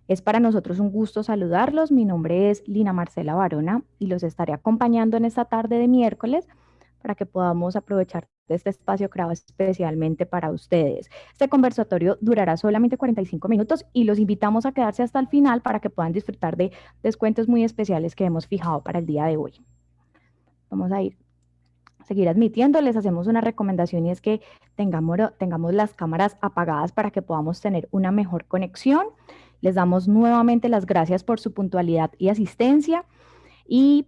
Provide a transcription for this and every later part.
Es para nosotros un gusto saludarlos. Mi nombre es Lina Marcela Barona y los estaré acompañando en esta tarde de miércoles para que podamos aprovechar de este espacio creado especialmente para ustedes. Este conversatorio durará solamente 45 minutos y los invitamos a quedarse hasta el final para que puedan disfrutar de descuentos muy especiales que hemos fijado para el día de hoy. Vamos a seguir admitiendo, les hacemos una recomendación y es que tengamos las cámaras apagadas para que podamos tener una mejor conexión. Les damos nuevamente las gracias por su puntualidad y asistencia y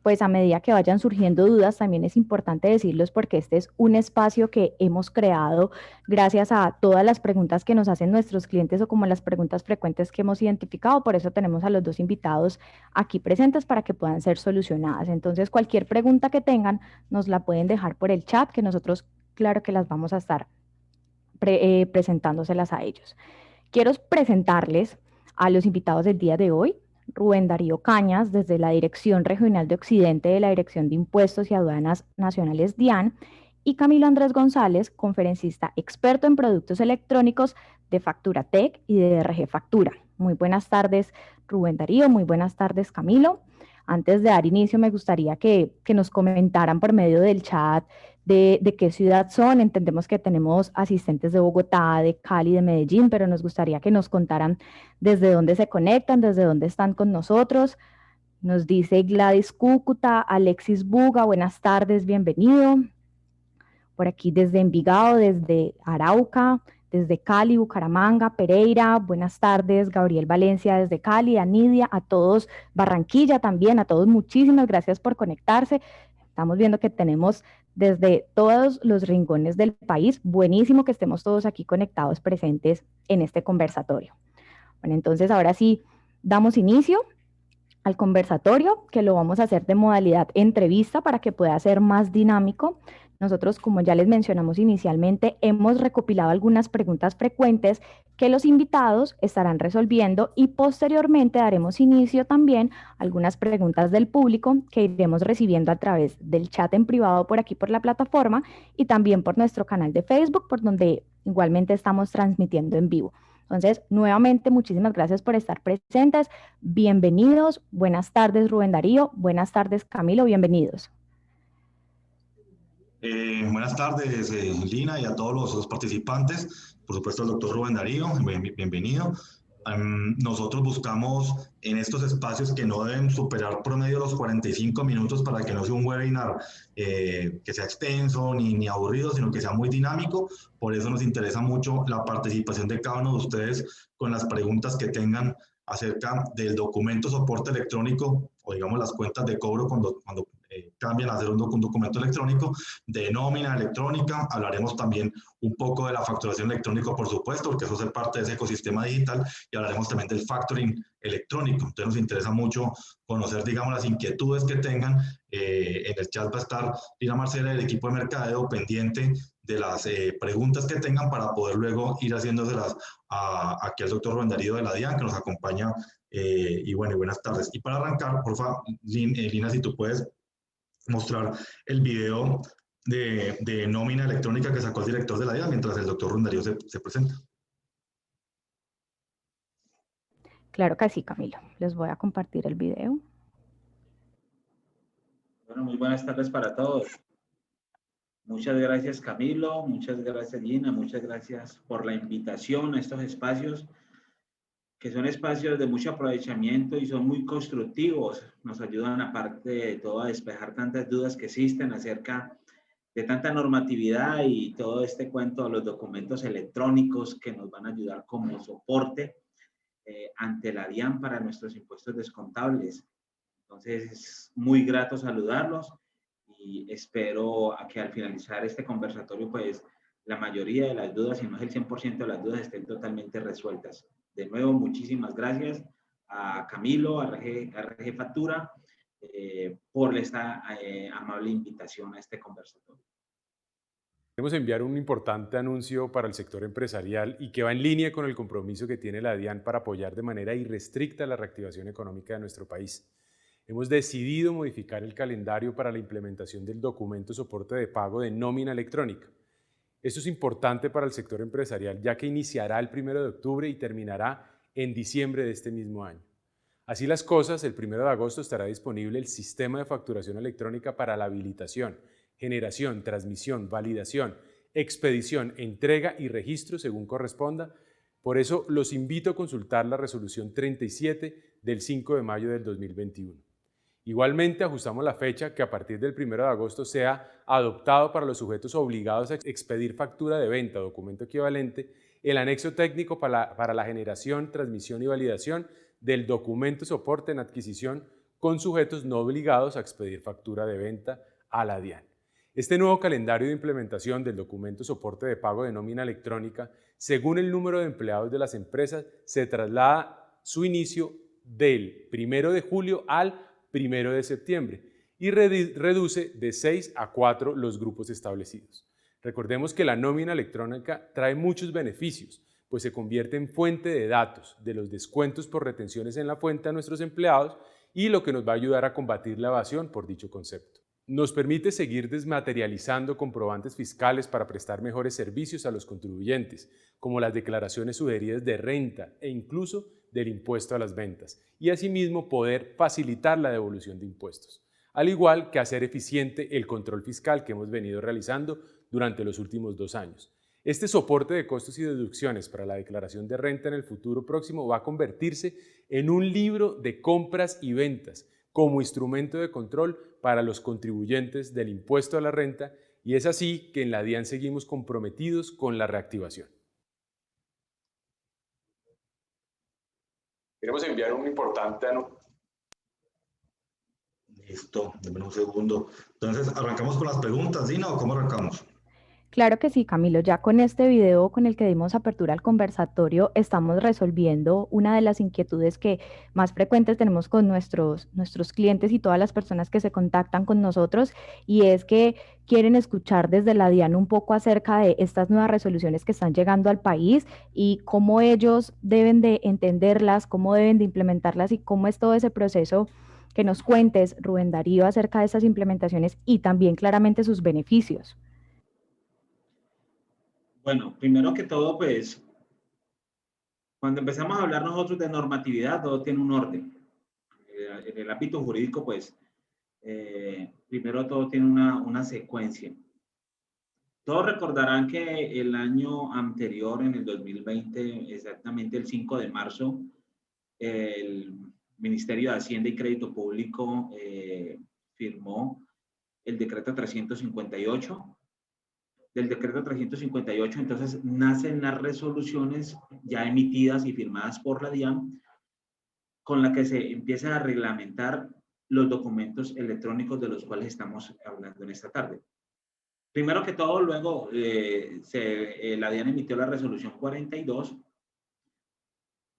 pues a medida que vayan surgiendo dudas, también es importante decirlos porque este es un espacio que hemos creado gracias a todas las preguntas que nos hacen nuestros clientes o como las preguntas frecuentes que hemos identificado. Por eso tenemos a los dos invitados aquí presentes para que puedan ser solucionadas. Entonces, cualquier pregunta que tengan, nos la pueden dejar por el chat, que nosotros, claro que las vamos a estar presentándoselas a ellos. Quiero presentarles a los invitados del día de hoy. Rubén Darío Cañas, desde la Dirección Regional de Occidente de la Dirección de Impuestos y Aduanas Nacionales DIAN, y Camilo Andrés González, conferencista experto en productos electrónicos de Factura Tech y de DRG Factura. Muy buenas tardes, Rubén Darío, muy buenas tardes, Camilo. Antes de dar inicio, me gustaría que nos comentaran por medio del chat de qué ciudad son. Entendemos que tenemos asistentes de Bogotá, de Cali, de Medellín, pero nos gustaría que nos contaran desde dónde se conectan, desde dónde están con nosotros. Nos dice Gladys Cúcuta, Alexis Buga, buenas tardes, bienvenido. Por aquí desde Envigado, desde Arauca, desde Cali, Bucaramanga, Pereira, buenas tardes, Gabriel Valencia desde Cali, a Nidia, a todos, Barranquilla también, a todos muchísimas gracias por conectarse. Estamos viendo que tenemos desde todos los rincones del país. Buenísimo que estemos todos aquí conectados, presentes en este conversatorio. Bueno, entonces ahora sí, damos inicio al conversatorio, que lo vamos a hacer de modalidad entrevista para que pueda ser más dinámico. Nosotros, como ya les mencionamos inicialmente, hemos recopilado algunas preguntas frecuentes que los invitados estarán resolviendo y posteriormente daremos inicio también a algunas preguntas del público que iremos recibiendo a través del chat en privado por aquí por la plataforma y también por nuestro canal de Facebook, por donde igualmente estamos transmitiendo en vivo. Entonces, nuevamente, muchísimas gracias por estar presentes. Bienvenidos. Buenas tardes, Rubén Darío. Buenas tardes, Camilo. Bienvenidos. Buenas tardes, Lina, y a todos los participantes. Por supuesto, el doctor Rubén Darío, bienvenido. Nosotros buscamos en estos espacios que no deben superar promedio los 45 minutos para que no sea un webinar que sea extenso ni aburrido, sino que sea muy dinámico. Por eso nos interesa mucho la participación de cada uno de ustedes con las preguntas que tengan acerca del documento soporte electrónico o digamos las cuentas de cobro cuando cambian a hacer un documento electrónico, de nómina electrónica. Hablaremos también un poco de la facturación electrónica, por supuesto, porque eso es parte de ese ecosistema digital, y hablaremos también del factoring electrónico. Entonces nos interesa mucho conocer, digamos, las inquietudes que tengan. En el chat va a estar Lina Marcela del equipo de mercadeo pendiente de las preguntas que tengan para poder luego ir haciéndoselas aquí al doctor Rubén Darío de la DIAN, que nos acompaña. Y bueno, buenas tardes. Y para arrancar, por favor, Lina, si tú puedes mostrar el video de nómina electrónica que sacó el director de la DIAN mientras el doctor Rubén Darío se presenta. Claro que sí, Camilo. Les voy a compartir el video. Bueno, muy buenas tardes para todos. Muchas gracias, Camilo. Muchas gracias, Gina. Muchas gracias por la invitación a estos espacios, que son espacios de mucho aprovechamiento y son muy constructivos. Nos ayudan, aparte de todo, a despejar tantas dudas que existen acerca de tanta normatividad y todo este cuento de los documentos electrónicos que nos van a ayudar como soporte ante la DIAN para nuestros impuestos descontables. Entonces, es muy grato saludarlos y espero a que al finalizar este conversatorio, pues la mayoría de las dudas, si no es el 100% de las dudas, estén totalmente resueltas. De nuevo, muchísimas gracias a Camilo, a RG Factura, por esta amable invitación a este conversatorio. Queremos enviar un importante anuncio para el sector empresarial y que va en línea con el compromiso que tiene la DIAN para apoyar de manera irrestricta la reactivación económica de nuestro país. Hemos decidido modificar el calendario para la implementación del documento soporte de pago de nómina electrónica. Esto es importante para el sector empresarial, ya que iniciará el 1 de octubre y terminará en diciembre de este mismo año. Así las cosas, el 1 de agosto estará disponible el sistema de facturación electrónica para la habilitación, generación, transmisión, validación, expedición, entrega y registro según corresponda. Por eso los invito a consultar la resolución 37 del 5 de mayo del 2021. Igualmente ajustamos la fecha que a partir del 1 de agosto sea adoptado para los sujetos obligados a expedir factura de venta o documento equivalente el anexo técnico para la generación, transmisión y validación del documento soporte en adquisición con sujetos no obligados a expedir factura de venta a la DIAN. Este nuevo calendario de implementación del documento soporte de pago de nómina electrónica, según el número de empleados de las empresas, se traslada su inicio del 1 de julio al 1 de septiembre y reduce de 6 a 4 los grupos establecidos. Recordemos que la nómina electrónica trae muchos beneficios, pues se convierte en fuente de datos de los descuentos por retenciones en la fuente a nuestros empleados y lo que nos va a ayudar a combatir la evasión por dicho concepto. Nos permite seguir desmaterializando comprobantes fiscales para prestar mejores servicios a los contribuyentes, como las declaraciones sugeridas de renta e incluso del impuesto a las ventas, y asimismo poder facilitar la devolución de impuestos, al igual que hacer eficiente el control fiscal que hemos venido realizando durante los últimos 2 años. Este soporte de costos y deducciones para la declaración de renta en el futuro próximo va a convertirse en un libro de compras y ventas como instrumento de control para los contribuyentes del impuesto a la renta, y es así que en la DIAN seguimos comprometidos con la reactivación. Queremos enviar un importante anuncio. Listo, denme un segundo. Entonces, ¿arrancamos con las preguntas, Dina, o cómo arrancamos? Claro que sí, Camilo. Ya con este video con el que dimos apertura al conversatorio, estamos resolviendo una de las inquietudes que más frecuentes tenemos con nuestros clientes y todas las personas que se contactan con nosotros, y es que quieren escuchar desde la DIAN un poco acerca de estas nuevas resoluciones que están llegando al país y cómo ellos deben de entenderlas, cómo deben de implementarlas y cómo es todo ese proceso. Que nos cuentes, Rubén Darío, acerca de estas implementaciones y también claramente sus beneficios. Bueno, primero que todo, pues, cuando empezamos a hablar nosotros de normatividad, todo tiene un orden. En el ámbito jurídico, pues, primero todo tiene una secuencia. Todos recordarán que el año anterior, en el 2020, exactamente el 5 de marzo, el Ministerio de Hacienda y Crédito Público firmó el decreto 358. Del decreto 358, entonces nacen las resoluciones ya emitidas y firmadas por la DIAN, con la que se empieza a reglamentar los documentos electrónicos de los cuales estamos hablando en esta tarde. Primero que todo, luego la DIAN emitió la resolución 42,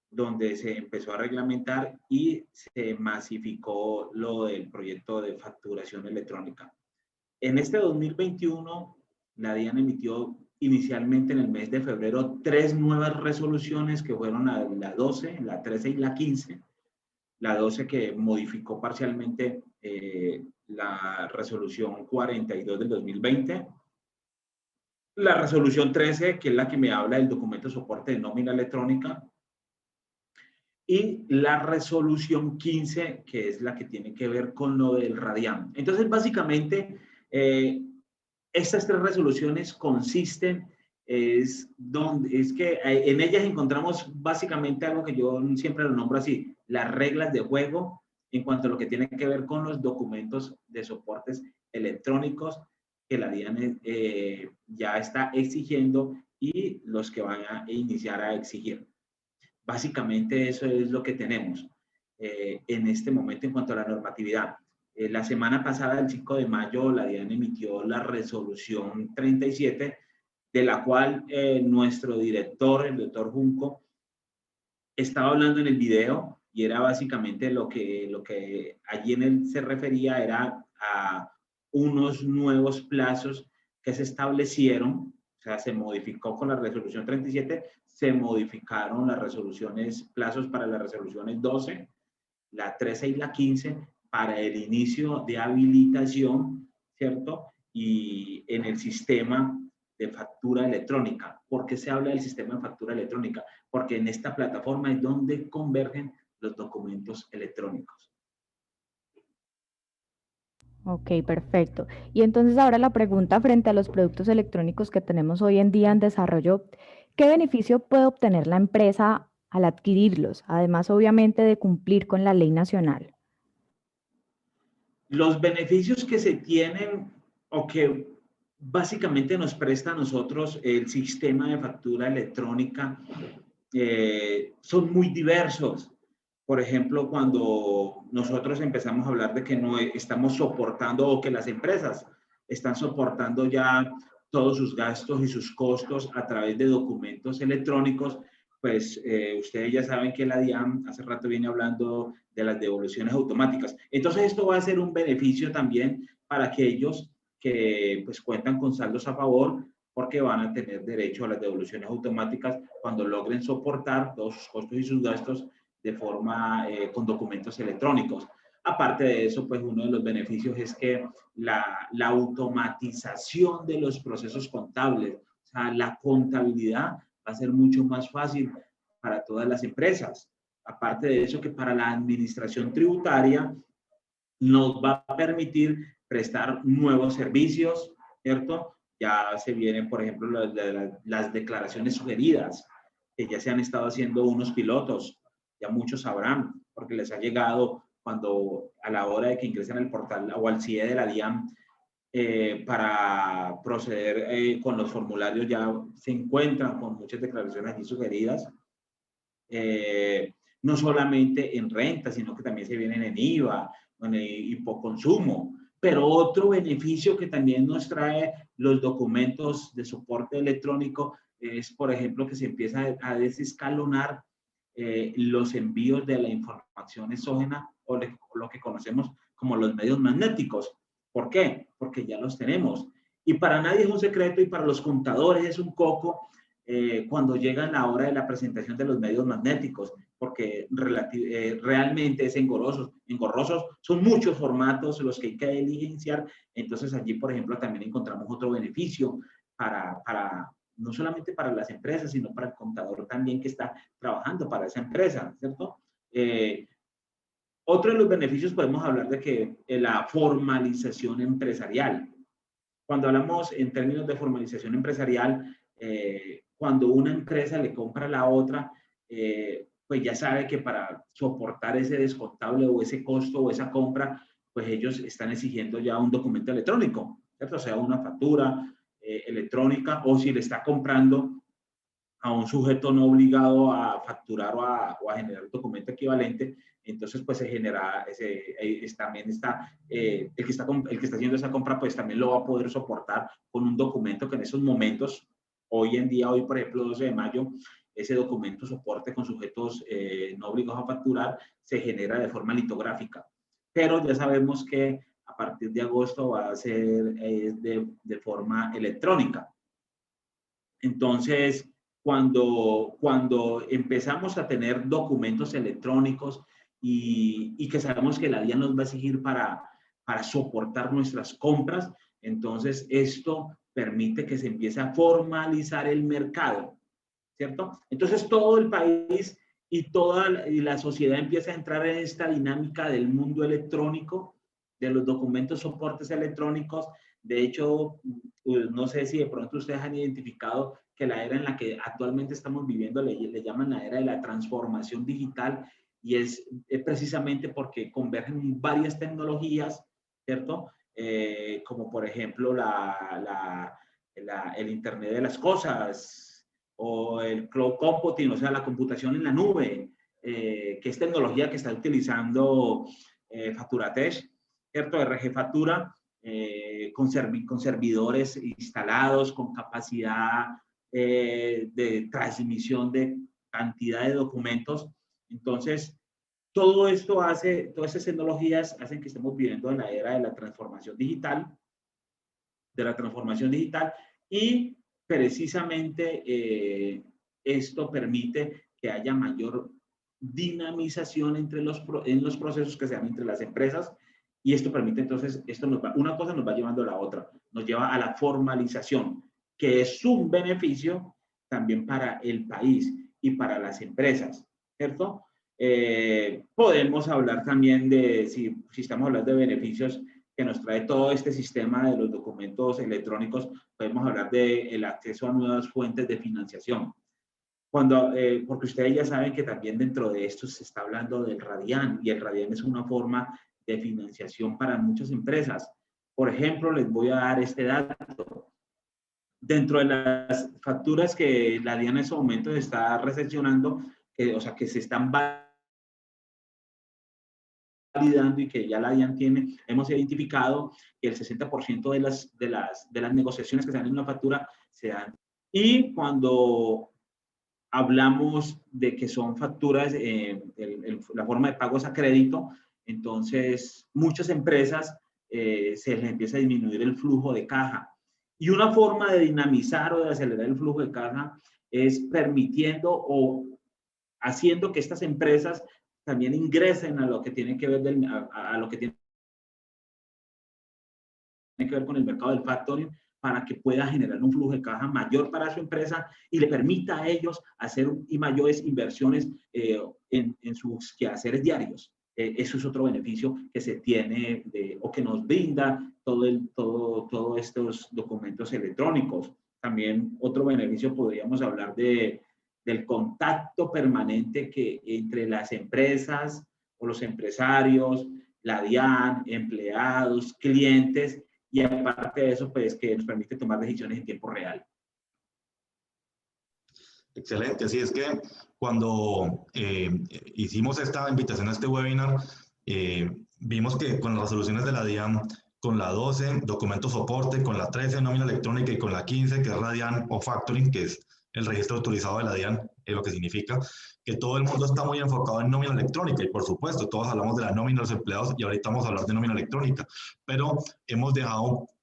donde se empezó a reglamentar y se masificó lo del proyecto de facturación electrónica. En este 2021, la DIAN emitió inicialmente en el mes de febrero 3 nuevas resoluciones que fueron la 12, la 13 y la 15. La 12 que modificó parcialmente la resolución 42 del 2020. La resolución 13, que es la que me habla del documento de soporte de nómina electrónica. Y la resolución 15, que es la que tiene que ver con lo del RADIAN. Entonces, básicamente, estas 3 resoluciones consisten, es que en ellas encontramos básicamente algo que yo siempre lo nombro así, las reglas de juego en cuanto a lo que tiene que ver con los documentos de soportes electrónicos que la DIAN ya está exigiendo y los que van a iniciar a exigir. Básicamente eso es lo que tenemos en este momento en cuanto a la normatividad. La semana pasada, el 5 de mayo, la DIAN emitió la resolución 37, de la cual nuestro director, el doctor Junco, estaba hablando en el video, y era básicamente lo que allí en él se refería era a unos nuevos plazos que se establecieron. O sea, se modificó con la resolución 37, se modificaron las resoluciones, plazos para las resoluciones 12, la 13 y la 15, para el inicio de habilitación, ¿cierto? Y en el sistema de factura electrónica. ¿Por qué se habla del sistema de factura electrónica? Porque en esta plataforma es donde convergen los documentos electrónicos. Ok, perfecto. Y entonces ahora la pregunta frente a los productos electrónicos que tenemos hoy en día en desarrollo, ¿qué beneficio puede obtener la empresa al adquirirlos? Además, obviamente, de cumplir con la ley nacional. Los beneficios que se tienen o que básicamente nos presta a nosotros el sistema de factura electrónica son muy diversos. Por ejemplo, cuando nosotros empezamos a hablar de que no estamos soportando o que las empresas están soportando ya todos sus gastos y sus costos a través de documentos electrónicos, pues ustedes ya saben que la DIAN hace rato viene hablando de las devoluciones automáticas. Entonces esto va a ser un beneficio también para aquellos que pues cuentan con saldos a favor, porque van a tener derecho a las devoluciones automáticas cuando logren soportar todos sus costos y sus gastos de forma con documentos electrónicos. Aparte de eso, pues uno de los beneficios es que la automatización de los procesos contables, o sea, la contabilidad va a ser mucho más fácil para todas las empresas. Aparte de eso, que para la administración tributaria nos va a permitir prestar nuevos servicios, ¿cierto? Ya se vienen, por ejemplo, las declaraciones sugeridas, que ya se han estado haciendo unos pilotos, ya muchos sabrán, porque les ha llegado cuando a la hora de que ingresen al portal o al CIE de la DIAN para proceder con los formularios, ya se encuentran con muchas declaraciones allí sugeridas. No solamente en renta, sino que también se vienen en IVA, en hipoconsumo. Pero otro beneficio que también nos trae los documentos de soporte electrónico es, por ejemplo, que se empieza a desescalonar los envíos de la información exógena o lo que conocemos como los medios magnéticos. ¿Por qué? Porque ya los tenemos. Y para nadie es un secreto y para los contadores es un coco cuando llega la hora de la presentación de los medios magnéticos, porque realmente es engorrosos, son muchos formatos los que hay que diligenciar. Entonces allí, por ejemplo, también encontramos otro beneficio para no solamente para las empresas, sino para el contador también que está trabajando para esa empresa, ¿cierto? Otro de los beneficios podemos hablar de que la formalización empresarial. Cuando hablamos en términos de formalización empresarial, cuando una empresa le compra a la otra, pues ya sabe que para soportar ese descontable o ese costo o esa compra, pues ellos están exigiendo ya un documento electrónico, ¿cierto? O sea, una factura electrónica, o si le está comprando a un sujeto no obligado a facturar o a generar un documento equivalente, entonces pues se genera, también está, el que está haciendo esa compra pues también lo va a poder soportar con un documento que en esos momentos, hoy en día, hoy por ejemplo 12 de mayo, ese documento soporte con sujetos no obligados a facturar se genera de forma litográfica. Pero ya sabemos que a partir de agosto va a ser de forma electrónica. Entonces, cuando empezamos a tener documentos electrónicos y que sabemos que la DIAN nos va a exigir para soportar nuestras compras, entonces esto permite que se empiece a formalizar el mercado, ¿cierto? Entonces todo el país y toda la sociedad empieza a entrar en esta dinámica del mundo electrónico, de los documentos soportes electrónicos. De hecho, no sé si de pronto ustedes han identificado que la era en la que actualmente estamos viviendo le llaman la era de la transformación digital, y es precisamente porque convergen varias tecnologías, ¿cierto? Como por ejemplo el Internet de las cosas o el cloud computing, o sea, la computación en la nube, que es tecnología que está utilizando Facturatech, ¿cierto? RG Factura, con servidores instalados, con capacidad de transmisión de cantidad de documentos. Entonces, todo esto todas esas tecnologías hacen que estemos viviendo en la era de la transformación digital, y precisamente esto permite que haya mayor dinamización en los procesos que se dan entre las empresas, y esto permite entonces, una cosa nos va llevando a la otra, nos lleva a la formalización. que es un beneficio también para el país y para las empresas, ¿cierto? Podemos hablar también de, si estamos hablando de beneficios que nos trae todo este sistema de los documentos electrónicos, podemos hablar del acceso a nuevas fuentes de financiación. Porque ustedes ya saben que también dentro de esto se está hablando del Radian, y el Radian es una forma de financiación para muchas empresas. Por ejemplo, les voy a dar este dato. Dentro de las facturas que la DIAN en ese momento está recepcionando, o sea, que se están validando y que ya la DIAN tiene, hemos identificado que el 60% de las negociaciones que se dan en una factura se dan. Y cuando hablamos de que son facturas, la forma de pago es a crédito, entonces muchas empresas se les empieza a disminuir el flujo de caja. Y una forma de dinamizar o de acelerar el flujo de caja es permitiendo o haciendo que estas empresas también ingresen a lo que tiene que ver, a lo que tiene que ver con el mercado del factoring, para que pueda generar un flujo de caja mayor para su empresa y le permita a ellos hacer mayores inversiones en sus quehaceres diarios. Eso es otro beneficio que se tiene o que nos brinda todos estos documentos electrónicos. También otro beneficio podríamos hablar del contacto permanente entre las empresas o los empresarios, la DIAN, empleados, clientes, y aparte de eso, pues que nos permite tomar decisiones en tiempo real. Excelente, así es que cuando hicimos esta invitación a este webinar, vimos que con las resoluciones de la DIAN, con la 12, documento soporte, con la 13, nómina electrónica, y con la 15, que es Radian o Factoring, que es el registro autorizado de la DIAN, es lo que significa que todo el mundo está muy enfocado en nómina electrónica, y por supuesto, todos hablamos de la nómina de los empleados, y ahorita vamos a hablar de nómina electrónica, pero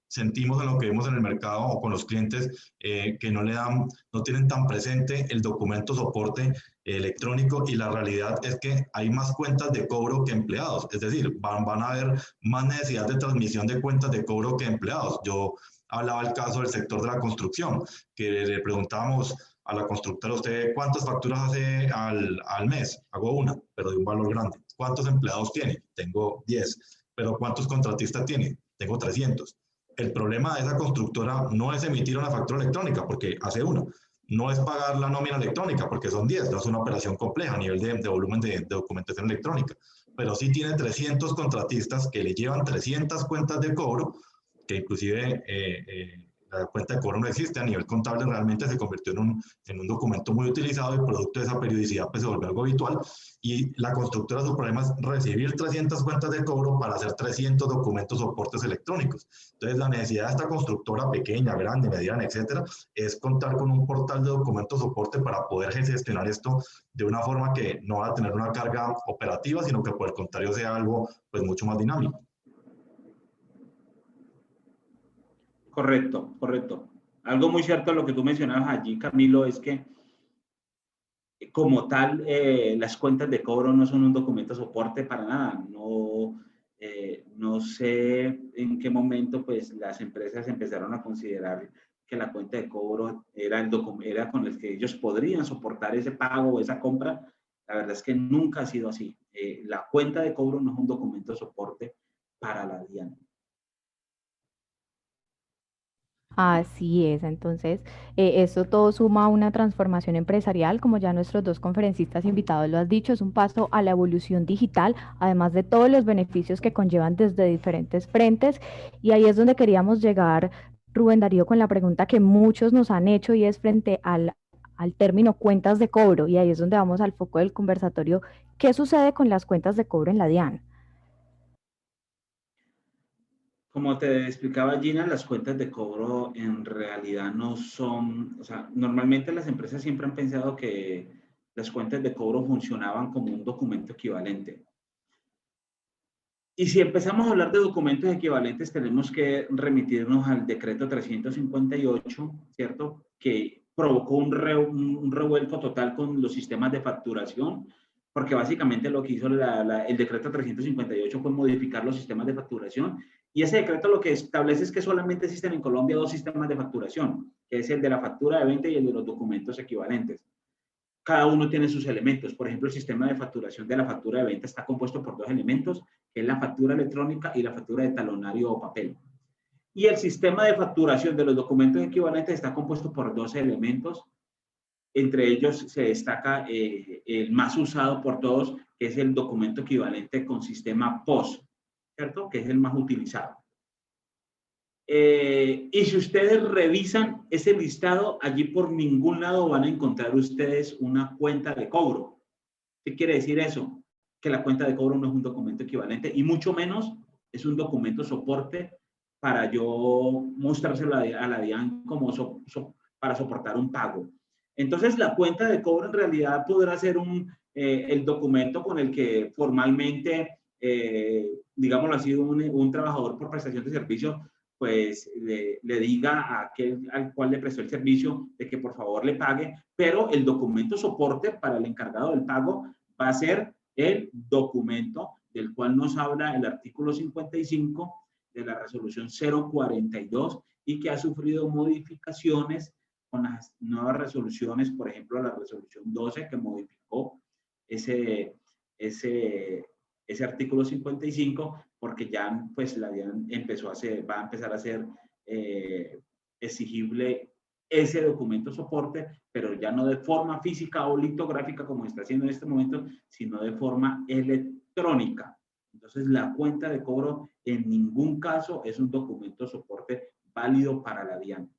sentimos en lo que vemos en el mercado o con los clientes que no tienen tan presente el documento soporte electrónico, y la realidad es que hay más cuentas de cobro que empleados, es decir, van a haber más necesidad de transmisión de cuentas de cobro que empleados. Yo hablaba el caso del sector de la construcción, que le preguntábamos a la constructora: ¿usted cuántas facturas hace al mes? Hago una, pero de un valor grande. ¿Cuántos empleados tiene? Tengo 10. ¿Pero cuántos contratistas tiene? Tengo 300. El problema de esa constructora no es emitir una factura electrónica, porque hace uno. No es pagar la nómina electrónica, porque son 10. No es una operación compleja a nivel de volumen de documentación electrónica. Pero sí tiene 300 contratistas que le llevan 300 cuentas de cobro, que inclusive la cuenta de cobro no existe a nivel contable, realmente se convirtió en un documento muy utilizado, y producto de esa periodicidad pues se volvió algo habitual, y la constructora, su problema es recibir 300 cuentas de cobro para hacer 300 documentos soportes electrónicos. Entonces la necesidad de esta constructora pequeña, grande, mediana, etcétera, es contar con un portal de documentos soporte para poder gestionar esto de una forma que no va a tener una carga operativa, sino que por el contrario sea algo pues mucho más dinámico. Correcto, correcto. Algo muy cierto lo que tú mencionabas allí, Camilo, es que como tal, las cuentas de cobro no son un documento soporte para nada. No sé en qué momento pues las empresas empezaron a considerar que la cuenta de cobro era con el que ellos podrían soportar ese pago o esa compra. La verdad es que nunca ha sido así. La cuenta de cobro no es un documento soporte para la DIAN. Así es, entonces esto todo suma a una transformación empresarial, como ya nuestros dos conferencistas invitados lo han dicho, es un paso a la evolución digital, además de todos los beneficios que conllevan desde diferentes frentes, y ahí es donde queríamos llegar, Rubén Darío, con la pregunta que muchos nos han hecho, y es frente al término cuentas de cobro, y ahí es donde vamos al foco del conversatorio. ¿Qué sucede con las cuentas de cobro en la DIAN? Como te explicaba Gina, las cuentas de cobro en realidad no son, o sea, normalmente las empresas siempre han pensado que las cuentas de cobro funcionaban como un documento equivalente. Y si empezamos a hablar de documentos equivalentes, tenemos que remitirnos al decreto 358, ¿cierto? Que provocó un revuelto total con los sistemas de facturación, porque básicamente lo que hizo el decreto 358 fue modificar los sistemas de facturación, y ese decreto lo que establece es que solamente existen en Colombia dos sistemas de facturación, que es el de la factura de venta y el de los documentos equivalentes. Cada uno tiene sus elementos. Por ejemplo, el sistema de facturación de la factura de venta está compuesto por dos elementos, que es la factura electrónica y la factura de talonario o papel. Y el sistema de facturación de los documentos equivalentes está compuesto por dos elementos. Entre ellos se destaca el más usado por todos, que es el documento equivalente con sistema POS, ¿cierto? Que es el más utilizado. Y si ustedes revisan ese listado, allí por ningún lado van a encontrar ustedes una cuenta de cobro. ¿Qué quiere decir eso? Que la cuenta de cobro no es un documento equivalente y mucho menos es un documento soporte para yo mostrárselo a la DIAN como para soportar un pago. Entonces, la cuenta de cobro en realidad podrá ser el documento con el que formalmente, digámoslo así, un trabajador por prestación de servicio pues le diga a aquel al cual le prestó el servicio de que por favor le pague, pero el documento soporte para el encargado del pago va a ser el documento del cual nos habla el artículo 55 de la resolución 042 y que ha sufrido modificaciones con las nuevas resoluciones, por ejemplo, la resolución 12 que modificó ese artículo 55, porque ya pues la DIAN va a empezar a ser exigible ese documento soporte, pero ya no de forma física o litográfica como está haciendo en este momento, sino de forma electrónica. Entonces, la cuenta de cobro en ningún caso es un documento soporte válido para la DIAN.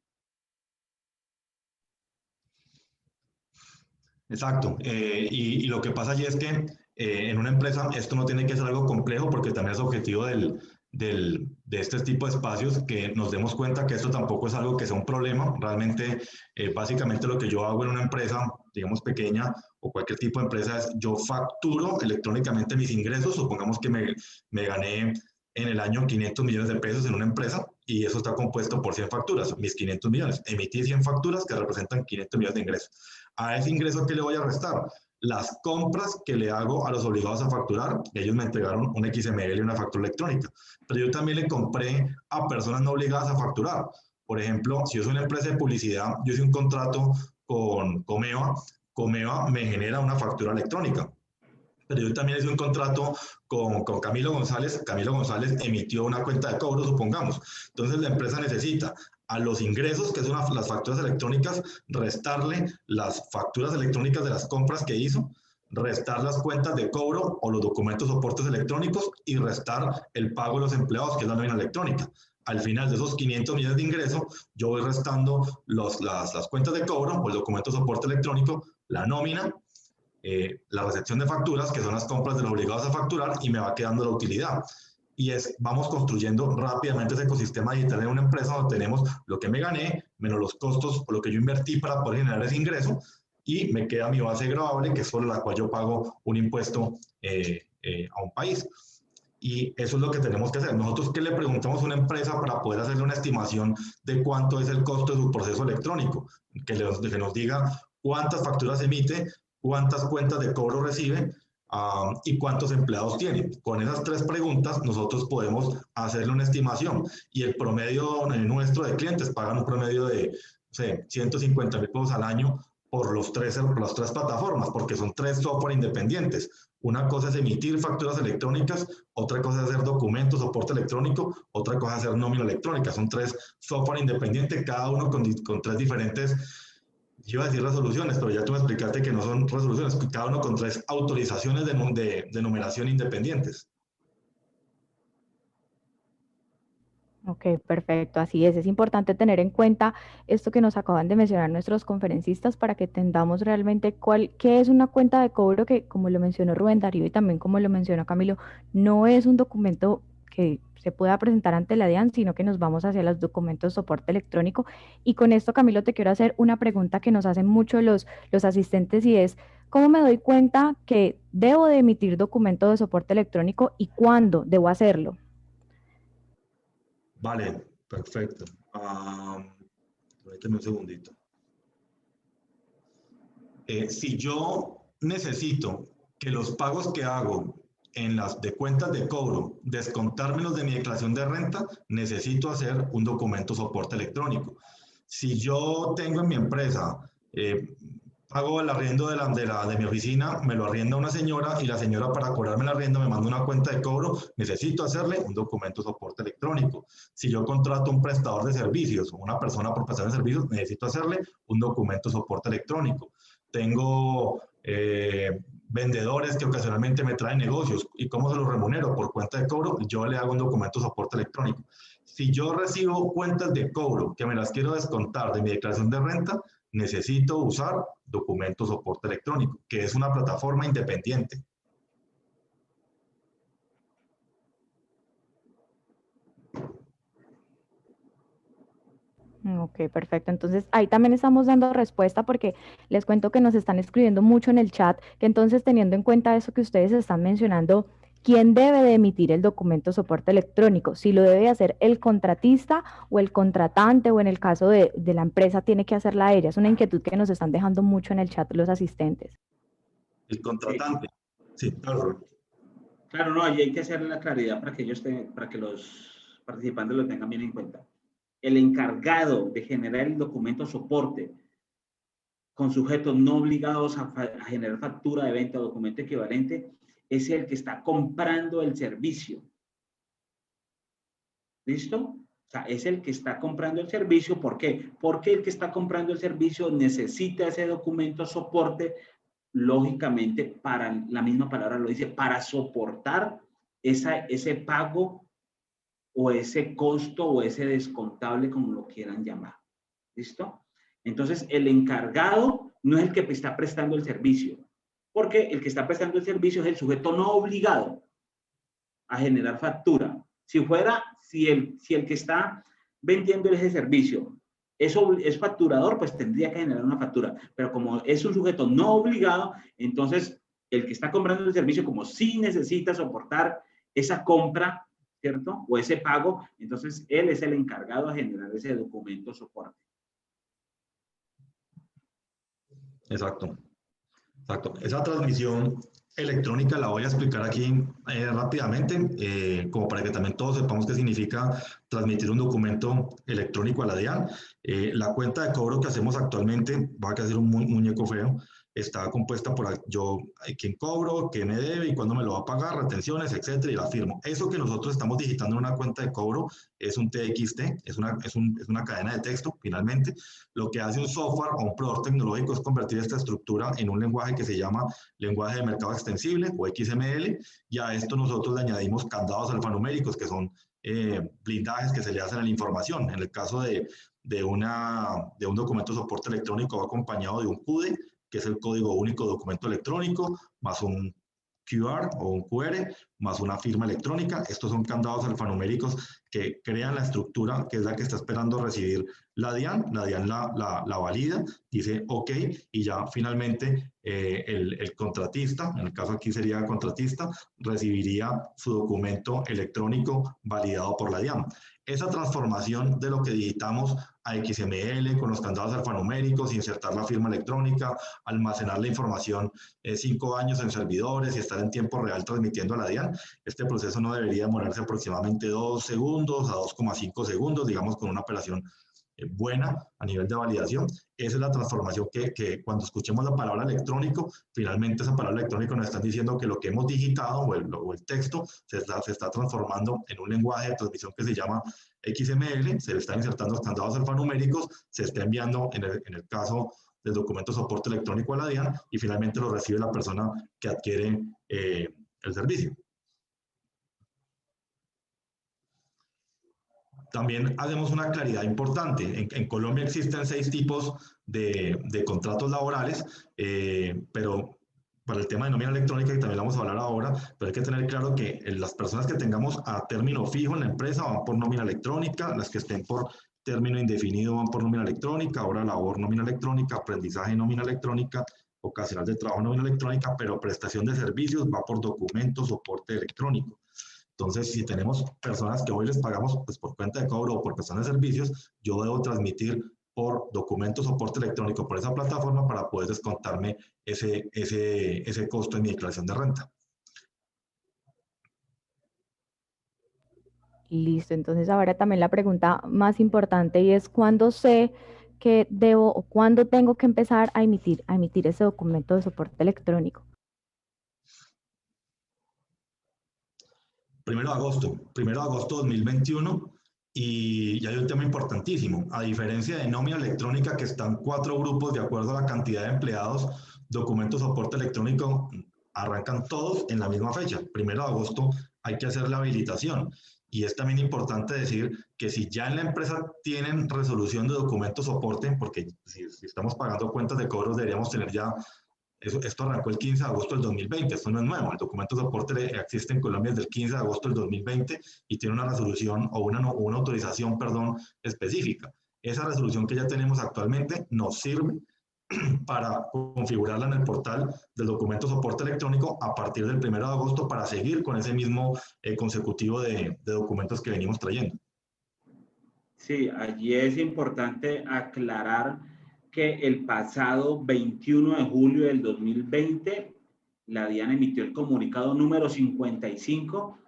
Exacto. Y lo que pasa allí es que en una empresa esto no tiene que ser algo complejo porque también es objetivo de este tipo de espacios que nos demos cuenta que esto tampoco es algo que sea un problema. Realmente, básicamente lo que yo hago en una empresa, digamos pequeña o cualquier tipo de empresa es yo facturo electrónicamente mis ingresos. Supongamos que me gané en el año 500 millones de pesos en una empresa y eso está compuesto por 100 facturas, mis 500 millones. Emití 100 facturas que representan 500 millones de ingresos. A ese ingreso, ¿qué le voy a restar? Las compras que le hago a los obligados a facturar. Ellos me entregaron un XML y una factura electrónica, pero yo también le compré a personas no obligadas a facturar. Por ejemplo, si yo soy una empresa de publicidad, yo hice un contrato con Comeva, Comeva me genera una factura electrónica. Pero yo también hice un contrato con Camilo González emitió una cuenta de cobro, supongamos. Entonces la empresa necesita a los ingresos, que son las facturas electrónicas, restarle las facturas electrónicas de las compras que hizo, restar las cuentas de cobro o los documentos soportes electrónicos y restar el pago de los empleados, que es la nómina electrónica. Al final de esos 500 millones de ingresos, yo voy restando las cuentas de cobro o el documento soporte electrónico, la nómina, la recepción de facturas, que son las compras de los obligados a facturar, y me va quedando la utilidad. Y vamos construyendo rápidamente ese ecosistema digital en una empresa donde tenemos lo que me gané, menos los costos o lo que yo invertí para poder generar ese ingreso, y me queda mi base gravable, que es sobre la cual yo pago un impuesto a un país. Y eso es lo que tenemos que hacer. Nosotros, ¿qué le preguntamos a una empresa para poder hacerle una estimación de cuánto es el costo de su proceso electrónico? Que nos diga cuántas facturas emite, cuántas cuentas de cobro recibe y cuántos empleados tiene. Con esas tres preguntas nosotros podemos hacerle una estimación, y el promedio nuestro de clientes pagan un promedio de 150,000 pesos al año por las tres plataformas, porque son tres software independientes. Una cosa es emitir facturas electrónicas, otra cosa es hacer documentos, soporte electrónico, otra cosa es hacer nómina electrónica. Son tres software independientes, cada uno con tres diferentes, yo iba a decir resoluciones, pero ya tú me explicaste que no son resoluciones, cada uno con tres autorizaciones de numeración independientes. Ok, perfecto, así es. Es importante tener en cuenta esto que nos acaban de mencionar nuestros conferencistas para que entendamos realmente qué es una cuenta de cobro que, como lo mencionó Rubén Darío y también como lo mencionó Camilo, no es un documento que se pueda presentar ante la DIAN, sino que nos vamos hacia los documentos de soporte electrónico. Y con esto, Camilo, te quiero hacer una pregunta que nos hacen mucho los asistentes, y es, ¿cómo me doy cuenta que debo de emitir documento de soporte electrónico y cuándo debo hacerlo? Vale, perfecto. Permíteme un segundito. Si yo necesito que los pagos que hago en las de cuentas de cobro, descontármelos de mi declaración de renta, necesito hacer un documento soporte electrónico. Si yo tengo en mi empresa, pago el arriendo de mi oficina, me lo arrienda una señora y la señora para cobrarme el arriendo me manda una cuenta de cobro, necesito hacerle un documento soporte electrónico. Si yo contrato un prestador de servicios o una persona por prestar de servicios, necesito hacerle un documento soporte electrónico. Tengo vendedores que ocasionalmente me traen negocios. ¿Y cómo se los remunero? Por cuenta de cobro, yo le hago un documento soporte electrónico. Si yo recibo cuentas de cobro que me las quiero descontar de mi declaración de renta, necesito usar documento soporte electrónico, que es una plataforma independiente. Ok, perfecto. Entonces ahí también estamos dando respuesta porque les cuento que nos están escribiendo mucho en el chat, que entonces teniendo en cuenta eso que ustedes están mencionando, ¿quién debe de emitir el documento soporte electrónico? Si lo debe hacer el contratista o el contratante, o en el caso de la empresa tiene que hacerla ella. Es una inquietud que nos están dejando mucho en el chat los asistentes. El contratante. Sí, claro. Claro, no, allí hay que hacer la claridad para que para que los participantes lo tengan bien en cuenta. El encargado de generar el documento soporte con sujetos no obligados a generar factura de venta o documento equivalente es el que está comprando el servicio. ¿Listo? O sea, es el que está comprando el servicio. ¿Por qué? Porque el que está comprando el servicio necesita ese documento soporte, lógicamente, para, la misma palabra lo dice, para soportar ese pago o ese costo o ese descontable, como lo quieran llamar. ¿Listo? Entonces, el encargado no es el que está prestando el servicio, porque el que está prestando el servicio es el sujeto no obligado a generar factura. Si el que está vendiendo ese servicio es facturador, pues tendría que generar una factura. Pero como es un sujeto no obligado, entonces el que está comprando el servicio, como sí necesita soportar esa compra, ¿cierto? O ese pago, entonces él es el encargado de generar ese documento soporte. Exacto. Exacto. Esa transmisión electrónica la voy a explicar aquí rápidamente, como para que también todos sepamos qué significa transmitir un documento electrónico a la DIAN. La cuenta de cobro que hacemos actualmente, va a hacer un muñeco feo, está compuesta por yo, quién cobro, qué me debe y cuándo me lo va a pagar, retenciones, etcétera, y la firmo. Eso que nosotros estamos digitando en una cuenta de cobro es un TXT, es una cadena de texto, finalmente. Lo que hace un software o un proveedor tecnológico es convertir esta estructura en un lenguaje que se llama lenguaje de mercado extensible o XML, y a esto nosotros le añadimos candados alfanuméricos, que son blindajes que se le hacen a la información. En el caso de un documento de soporte electrónico va acompañado de un CUDE, que es el código único de documento electrónico, más un QR o un QR, más una firma electrónica. Estos son candados alfanuméricos que crean la estructura, que es la que está esperando recibir la DIAN. La DIAN la valida, dice OK, y ya finalmente el contratista, en el caso aquí sería contratista, recibiría su documento electrónico validado por la DIAN. Esa transformación de lo que digitamos a XML con los candados alfanuméricos, insertar la firma electrónica, almacenar la información 5 años en servidores y estar en tiempo real transmitiendo a la DIAN, este proceso no debería demorarse aproximadamente 2 segundos a 2,5 segundos, digamos, con una operación buena a nivel de validación. Esa es la transformación que cuando escuchemos la palabra electrónico, finalmente esa palabra electrónico nos está diciendo que lo que hemos digitado o el texto se está transformando en un lenguaje de transmisión que se llama XML, se le están insertando los candados alfanuméricos, se está enviando en el caso del documento soporte electrónico a la DIAN y finalmente lo recibe la persona que adquiere el servicio. También hacemos una claridad importante. En Colombia existen 6 tipos de contratos laborales, pero para el tema de nómina electrónica, que también vamos a hablar ahora, pero hay que tener claro que las personas que tengamos a término fijo en la empresa van por nómina electrónica, las que estén por término indefinido van por nómina electrónica, hora labor nómina electrónica, aprendizaje nómina electrónica, ocasional de trabajo nómina electrónica, pero prestación de servicios va por documento, soporte electrónico. Entonces, si tenemos personas que hoy les pagamos pues, por cuenta de cobro o por prestación de servicios, yo debo transmitir por documento soporte electrónico por esa plataforma para poder descontarme ese costo en mi declaración de renta. Listo, entonces ahora también la pregunta más importante y es ¿cuándo sé que debo o cuándo tengo que empezar a emitir ese documento de soporte electrónico? 1 de agosto 2021, y hay un tema importantísimo. A diferencia de nómina electrónica, que están 4 grupos de acuerdo a la cantidad de empleados, documento soporte electrónico arrancan todos en la misma fecha. 1 de agosto hay que hacer la habilitación. Y es también importante decir que si ya en la empresa tienen resolución de documento soporte, porque si estamos pagando cuentas de cobros, deberíamos tener ya. Esto arrancó el 15 de agosto del 2020, esto no es nuevo, el documento de soporte existe en Colombia desde el 15 de agosto del 2020 y tiene una resolución o una autorización, perdón, específica. Esa resolución que ya tenemos actualmente nos sirve para configurarla en el portal del documento soporte electrónico a partir del 1 de agosto para seguir con ese mismo consecutivo de documentos que venimos trayendo. Sí, allí es importante aclarar que el pasado 21 de julio del 2020, la DIAN emitió el comunicado número 55,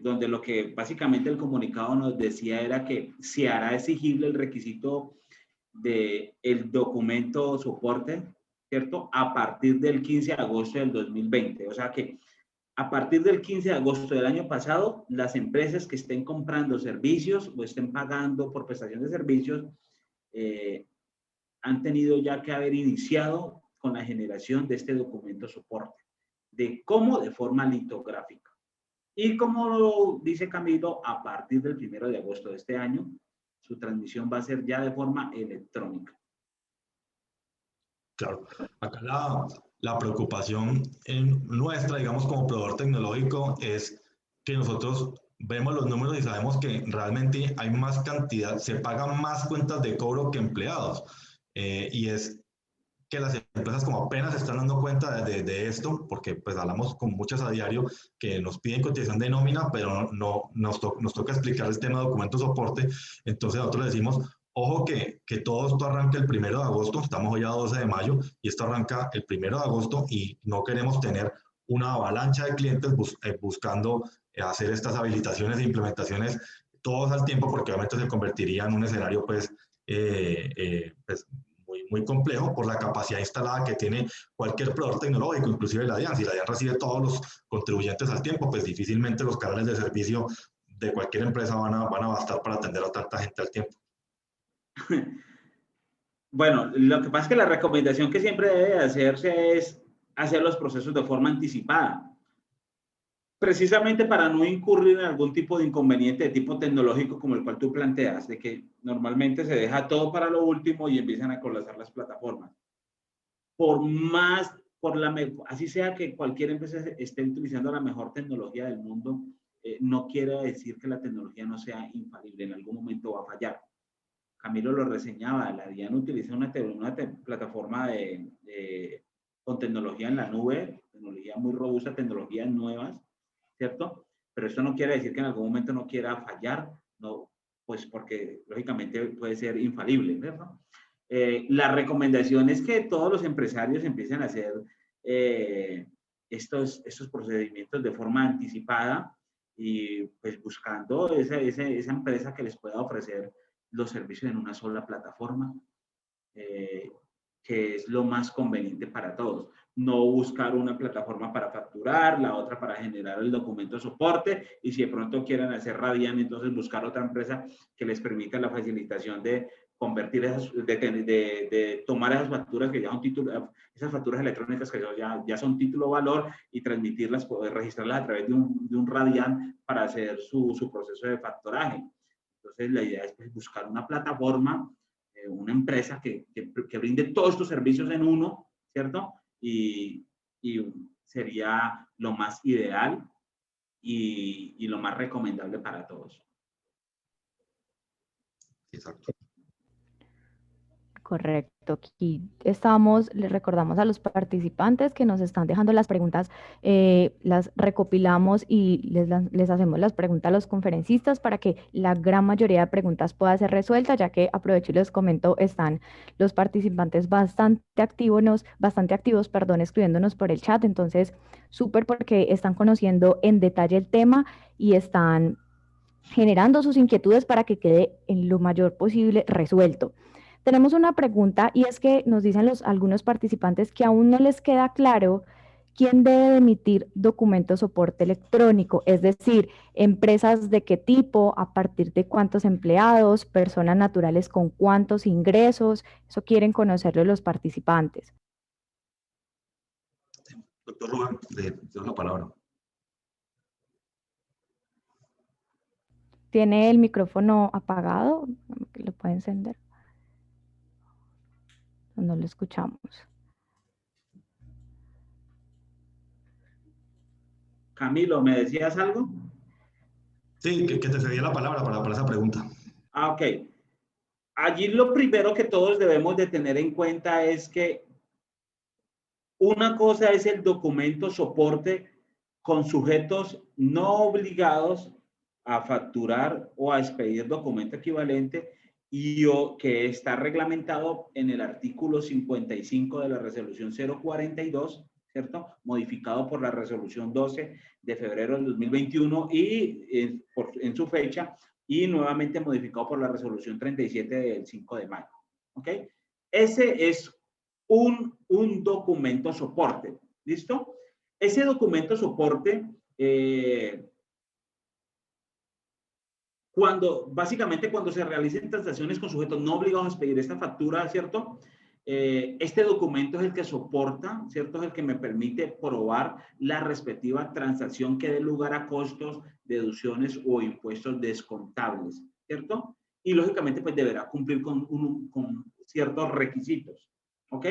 donde lo que básicamente el comunicado nos decía era que se hará exigible el requisito del documento soporte, ¿cierto? A partir del 15 de agosto del 2020. O sea que a partir del 15 de agosto del año pasado, las empresas que estén comprando servicios o estén pagando por prestación de servicios han tenido ya que haber iniciado con la generación de este documento soporte. ¿De cómo? De forma litográfica. Y como lo dice Camilo, a partir del 1 de agosto de este año, su transmisión va a ser ya de forma electrónica. Claro, acá la preocupación nuestra, digamos, como proveedor tecnológico es que nosotros vemos los números y sabemos que realmente hay más cantidad, se pagan más cuentas de cobro que empleados. Y es que las empresas como apenas se están dando cuenta de esto, porque pues hablamos con muchas a diario que nos piden cotización de nómina, pero no nos toca explicar el tema de documento soporte. Entonces nosotros le decimos, ojo que todo esto arranca el 1 de agosto, estamos hoy a 12 de mayo, y esto arranca el 1 de agosto y no queremos tener una avalancha de clientes buscando hacer estas habilitaciones e implementaciones todos al tiempo, porque obviamente se convertiría en un escenario pues muy complejo por la capacidad instalada que tiene cualquier proveedor tecnológico, inclusive la DIAN. Si la DIAN recibe todos los contribuyentes al tiempo, pues difícilmente los canales de servicio de cualquier empresa van a bastar para atender a tanta gente al tiempo. Bueno, lo que pasa es que la recomendación que siempre debe hacerse es hacer los procesos de forma anticipada, precisamente para no incurrir en algún tipo de inconveniente de tipo tecnológico como el cual tú planteas, de que normalmente se deja todo para lo último y empiezan a colapsar las plataformas. Así sea que cualquier empresa esté utilizando la mejor tecnología del mundo, no quiere decir que la tecnología no sea infalible, en algún momento va a fallar. Camilo lo reseñaba, la DIAN utiliza una plataforma con tecnología en la nube, tecnología muy robusta, tecnologías nuevas, ¿cierto? Pero esto no quiere decir que en algún momento no quiera fallar, no, pues porque lógicamente puede ser infalible, ¿verdad? La recomendación es que todos los empresarios empiecen a hacer estos procedimientos de forma anticipada y pues buscando esa empresa que les pueda ofrecer los servicios en una sola plataforma, que es lo más conveniente para todos. No buscar una plataforma para facturar, la otra para generar el documento de soporte, y si de pronto quieren hacer Radian, entonces buscar otra empresa que les permita la facilitación de convertir de tomar esas facturas que ya son título, esas facturas electrónicas que ya son título valor y transmitirlas, poder registrarlas a través de un Radian para hacer su proceso de factoraje. Entonces, la idea es pues, buscar una plataforma, una empresa que brinde todos estos servicios en uno, ¿cierto? Y sería lo más ideal y lo más recomendable para todos. Exacto. Correcto. Aquí estamos, les recordamos a los participantes que nos están dejando las preguntas, las recopilamos y les hacemos las preguntas a los conferencistas para que la gran mayoría de preguntas pueda ser resuelta, ya que aprovecho y les comento, están los participantes bastante activos, perdón, escribiéndonos por el chat. Entonces, súper porque están conociendo en detalle el tema y están generando sus inquietudes para que quede en lo mayor posible resuelto. Tenemos una pregunta y es que nos dicen algunos participantes que aún no les queda claro quién debe emitir documento soporte electrónico, es decir, empresas de qué tipo, a partir de cuántos empleados, personas naturales con cuántos ingresos, eso quieren conocerlo los participantes. Doctor Rubén, le doy la palabra. ¿Tiene el micrófono apagado? ¿Lo puede encender? No lo escuchamos. Camilo, ¿me decías algo? Sí, que te cedí la palabra para esa pregunta. Ah, ok. Allí lo primero que todos debemos de tener en cuenta es que una cosa es el documento soporte con sujetos no obligados a facturar o a expedir documento equivalente y que está reglamentado en el artículo 55 de la resolución 042, ¿cierto? Modificado por la resolución 12 de febrero del 2021 y en su fecha, y nuevamente modificado por la resolución 37 del 5 de mayo. ¿Ok? Ese es un documento soporte. ¿Listo? Ese documento soporte, básicamente cuando se realicen transacciones con sujetos no obligados a expedir esta factura, ¿cierto? Este documento es el que soporta, ¿cierto? Es el que me permite probar la respectiva transacción que dé lugar a costos, deducciones o impuestos descontables, ¿cierto? Y lógicamente pues deberá cumplir con ciertos requisitos, ¿ok?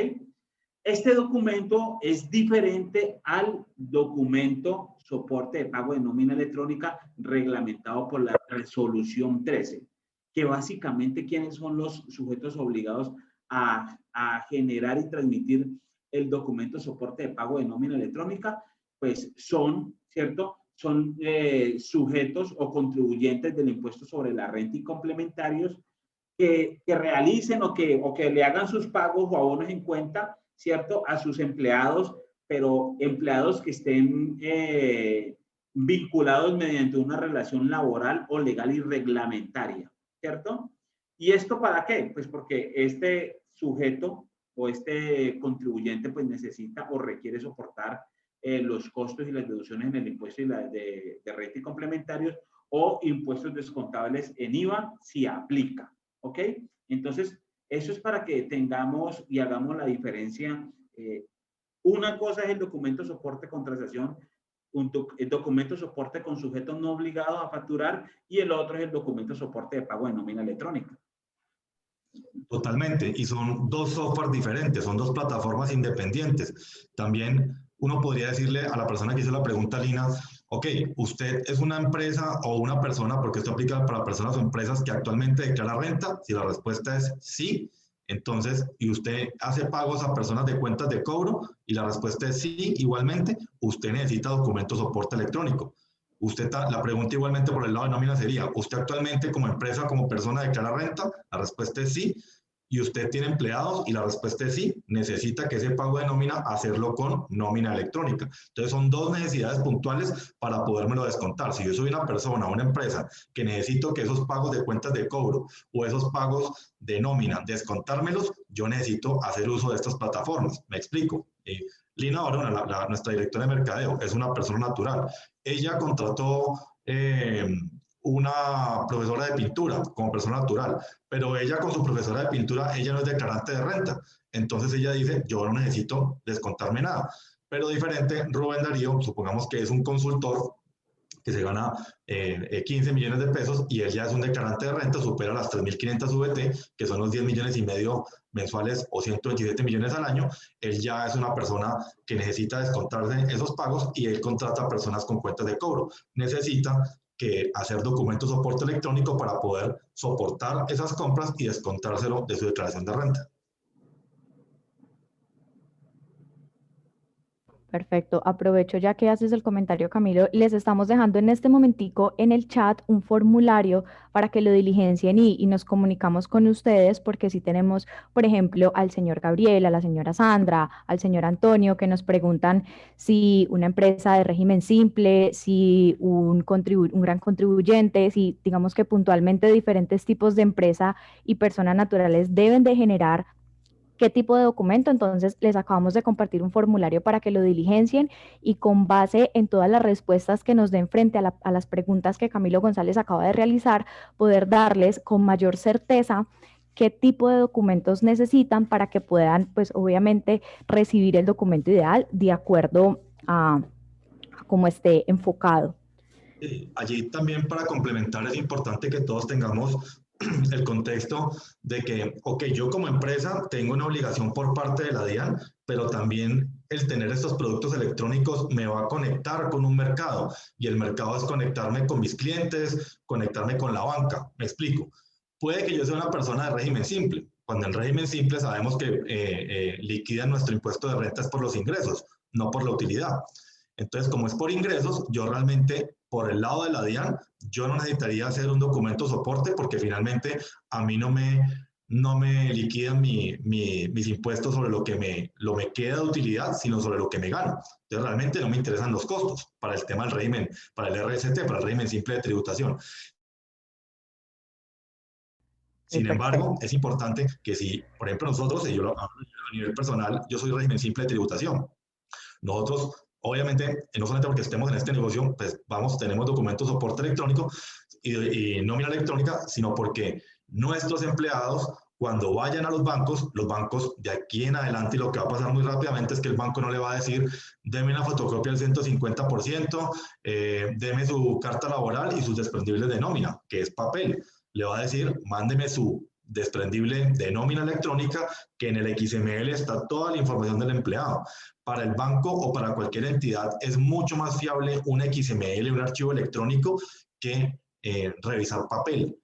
Este documento es diferente al documento soporte de pago de nómina electrónica reglamentado por la resolución 13, que básicamente ¿quiénes son los sujetos obligados a generar y transmitir el documento soporte de pago de nómina electrónica? Pues son, ¿cierto? Son sujetos o contribuyentes del impuesto sobre la renta y complementarios que realicen o que le hagan sus pagos o abonos en cuenta, ¿cierto? A sus empleados, pero empleados que estén vinculados mediante una relación laboral o legal y reglamentaria, ¿cierto? ¿Y esto para qué? Pues porque este sujeto o este contribuyente pues necesita o requiere soportar los costos y las deducciones en el impuesto de renta y complementarios o impuestos descontables en IVA si aplica, ¿ok? Entonces, eso es para que tengamos y hagamos la diferencia. Una cosa es el documento soporte con transacción, el documento soporte con sujetos no obligados a facturar, y el otro es el documento soporte de pago de nómina electrónica. Totalmente, y son dos softwares diferentes, son dos plataformas independientes. También uno podría decirle a la persona que hizo la pregunta, Lina, ok, usted es una empresa o una persona, porque esto aplica para personas o empresas que actualmente declara renta. Si la respuesta es sí, entonces, y usted hace pagos a personas de cuentas de cobro, y la respuesta es sí, igualmente, usted necesita documento soporte electrónico. La pregunta igualmente por el lado de nómina sería, ¿usted actualmente como empresa, como persona declara renta? La respuesta es sí. ¿Y usted tiene empleados? Y la respuesta es sí, necesita que ese pago de nómina hacerlo con nómina electrónica. Entonces son dos necesidades puntuales para podérmelo descontar. Si yo soy una persona, una empresa, que necesito que esos pagos de cuentas de cobro o esos pagos de nómina descontármelos, yo necesito hacer uso de estas plataformas. Me explico. Lina Barona, nuestra directora de mercadeo, es una persona natural. Ella contrató una profesora de pintura como persona natural, pero ella con su profesora de pintura, ella no es declarante de renta. Entonces ella dice, yo no necesito descontarme nada. Pero diferente, Rubén Darío, supongamos que es un consultor que se gana 15 millones de pesos y él ya es un declarante de renta, supera las 3.500 VT, que son los 10 millones y medio mensuales o 127 millones al año. Él ya es una persona que necesita descontarse esos pagos y él contrata a personas con cuentas de cobro. Necesita que hacer documentos soporte electrónico para poder soportar esas compras y descontárselo de su declaración de renta. Perfecto. Aprovecho ya que haces el comentario, Camilo. Les estamos dejando en este momentico en el chat un formulario para que lo diligencien y nos comunicamos con ustedes, porque si tenemos, por ejemplo, al señor Gabriel, a la señora Sandra, al señor Antonio, que nos preguntan si una empresa de régimen simple, si un gran contribuyente, si digamos que puntualmente diferentes tipos de empresa y personas naturales deben de generar qué tipo de documento. Entonces, les acabamos de compartir un formulario para que lo diligencien y con base en todas las respuestas que nos den frente a las preguntas que Camilo González acaba de realizar, poder darles con mayor certeza qué tipo de documentos necesitan para que puedan, pues obviamente, recibir el documento ideal de acuerdo a cómo esté enfocado. Allí también para complementar es importante que todos tengamos el contexto de que, ok, yo como empresa tengo una obligación por parte de la DIAN, pero también el tener estos productos electrónicos me va a conectar con un mercado y el mercado es conectarme con mis clientes, conectarme con la banca. Me explico. Puede que yo sea una persona de régimen simple. Cuando en régimen simple sabemos que liquidan nuestro impuesto de rentas por los ingresos, no por la utilidad. Entonces, como es por ingresos, yo realmente, por el lado de la DIAN, yo no necesitaría hacer un documento soporte porque finalmente a mí no me liquidan mis impuestos sobre lo que me queda de utilidad, sino sobre lo que me gano. Entonces, realmente no me interesan los costos para el tema del régimen, para el RST, para el régimen simple de tributación. Sin embargo, es importante que si, por ejemplo, nosotros, y yo a nivel personal, yo soy régimen simple de tributación. Nosotros, obviamente, no solamente porque estemos en este negocio, pues tenemos documentos de soporte electrónico y nómina electrónica, sino porque nuestros empleados, cuando vayan a los bancos de aquí en adelante, y lo que va a pasar muy rápidamente es que el banco no le va a decir, deme una fotocopia del 150%, deme su carta laboral y sus desprendibles de nómina, que es papel. Le va a decir, mándeme su desprendible de nómina electrónica, que en el XML está toda la información del empleado. Para el banco o para cualquier entidad es mucho más fiable un XML, un archivo electrónico, que revisar papel.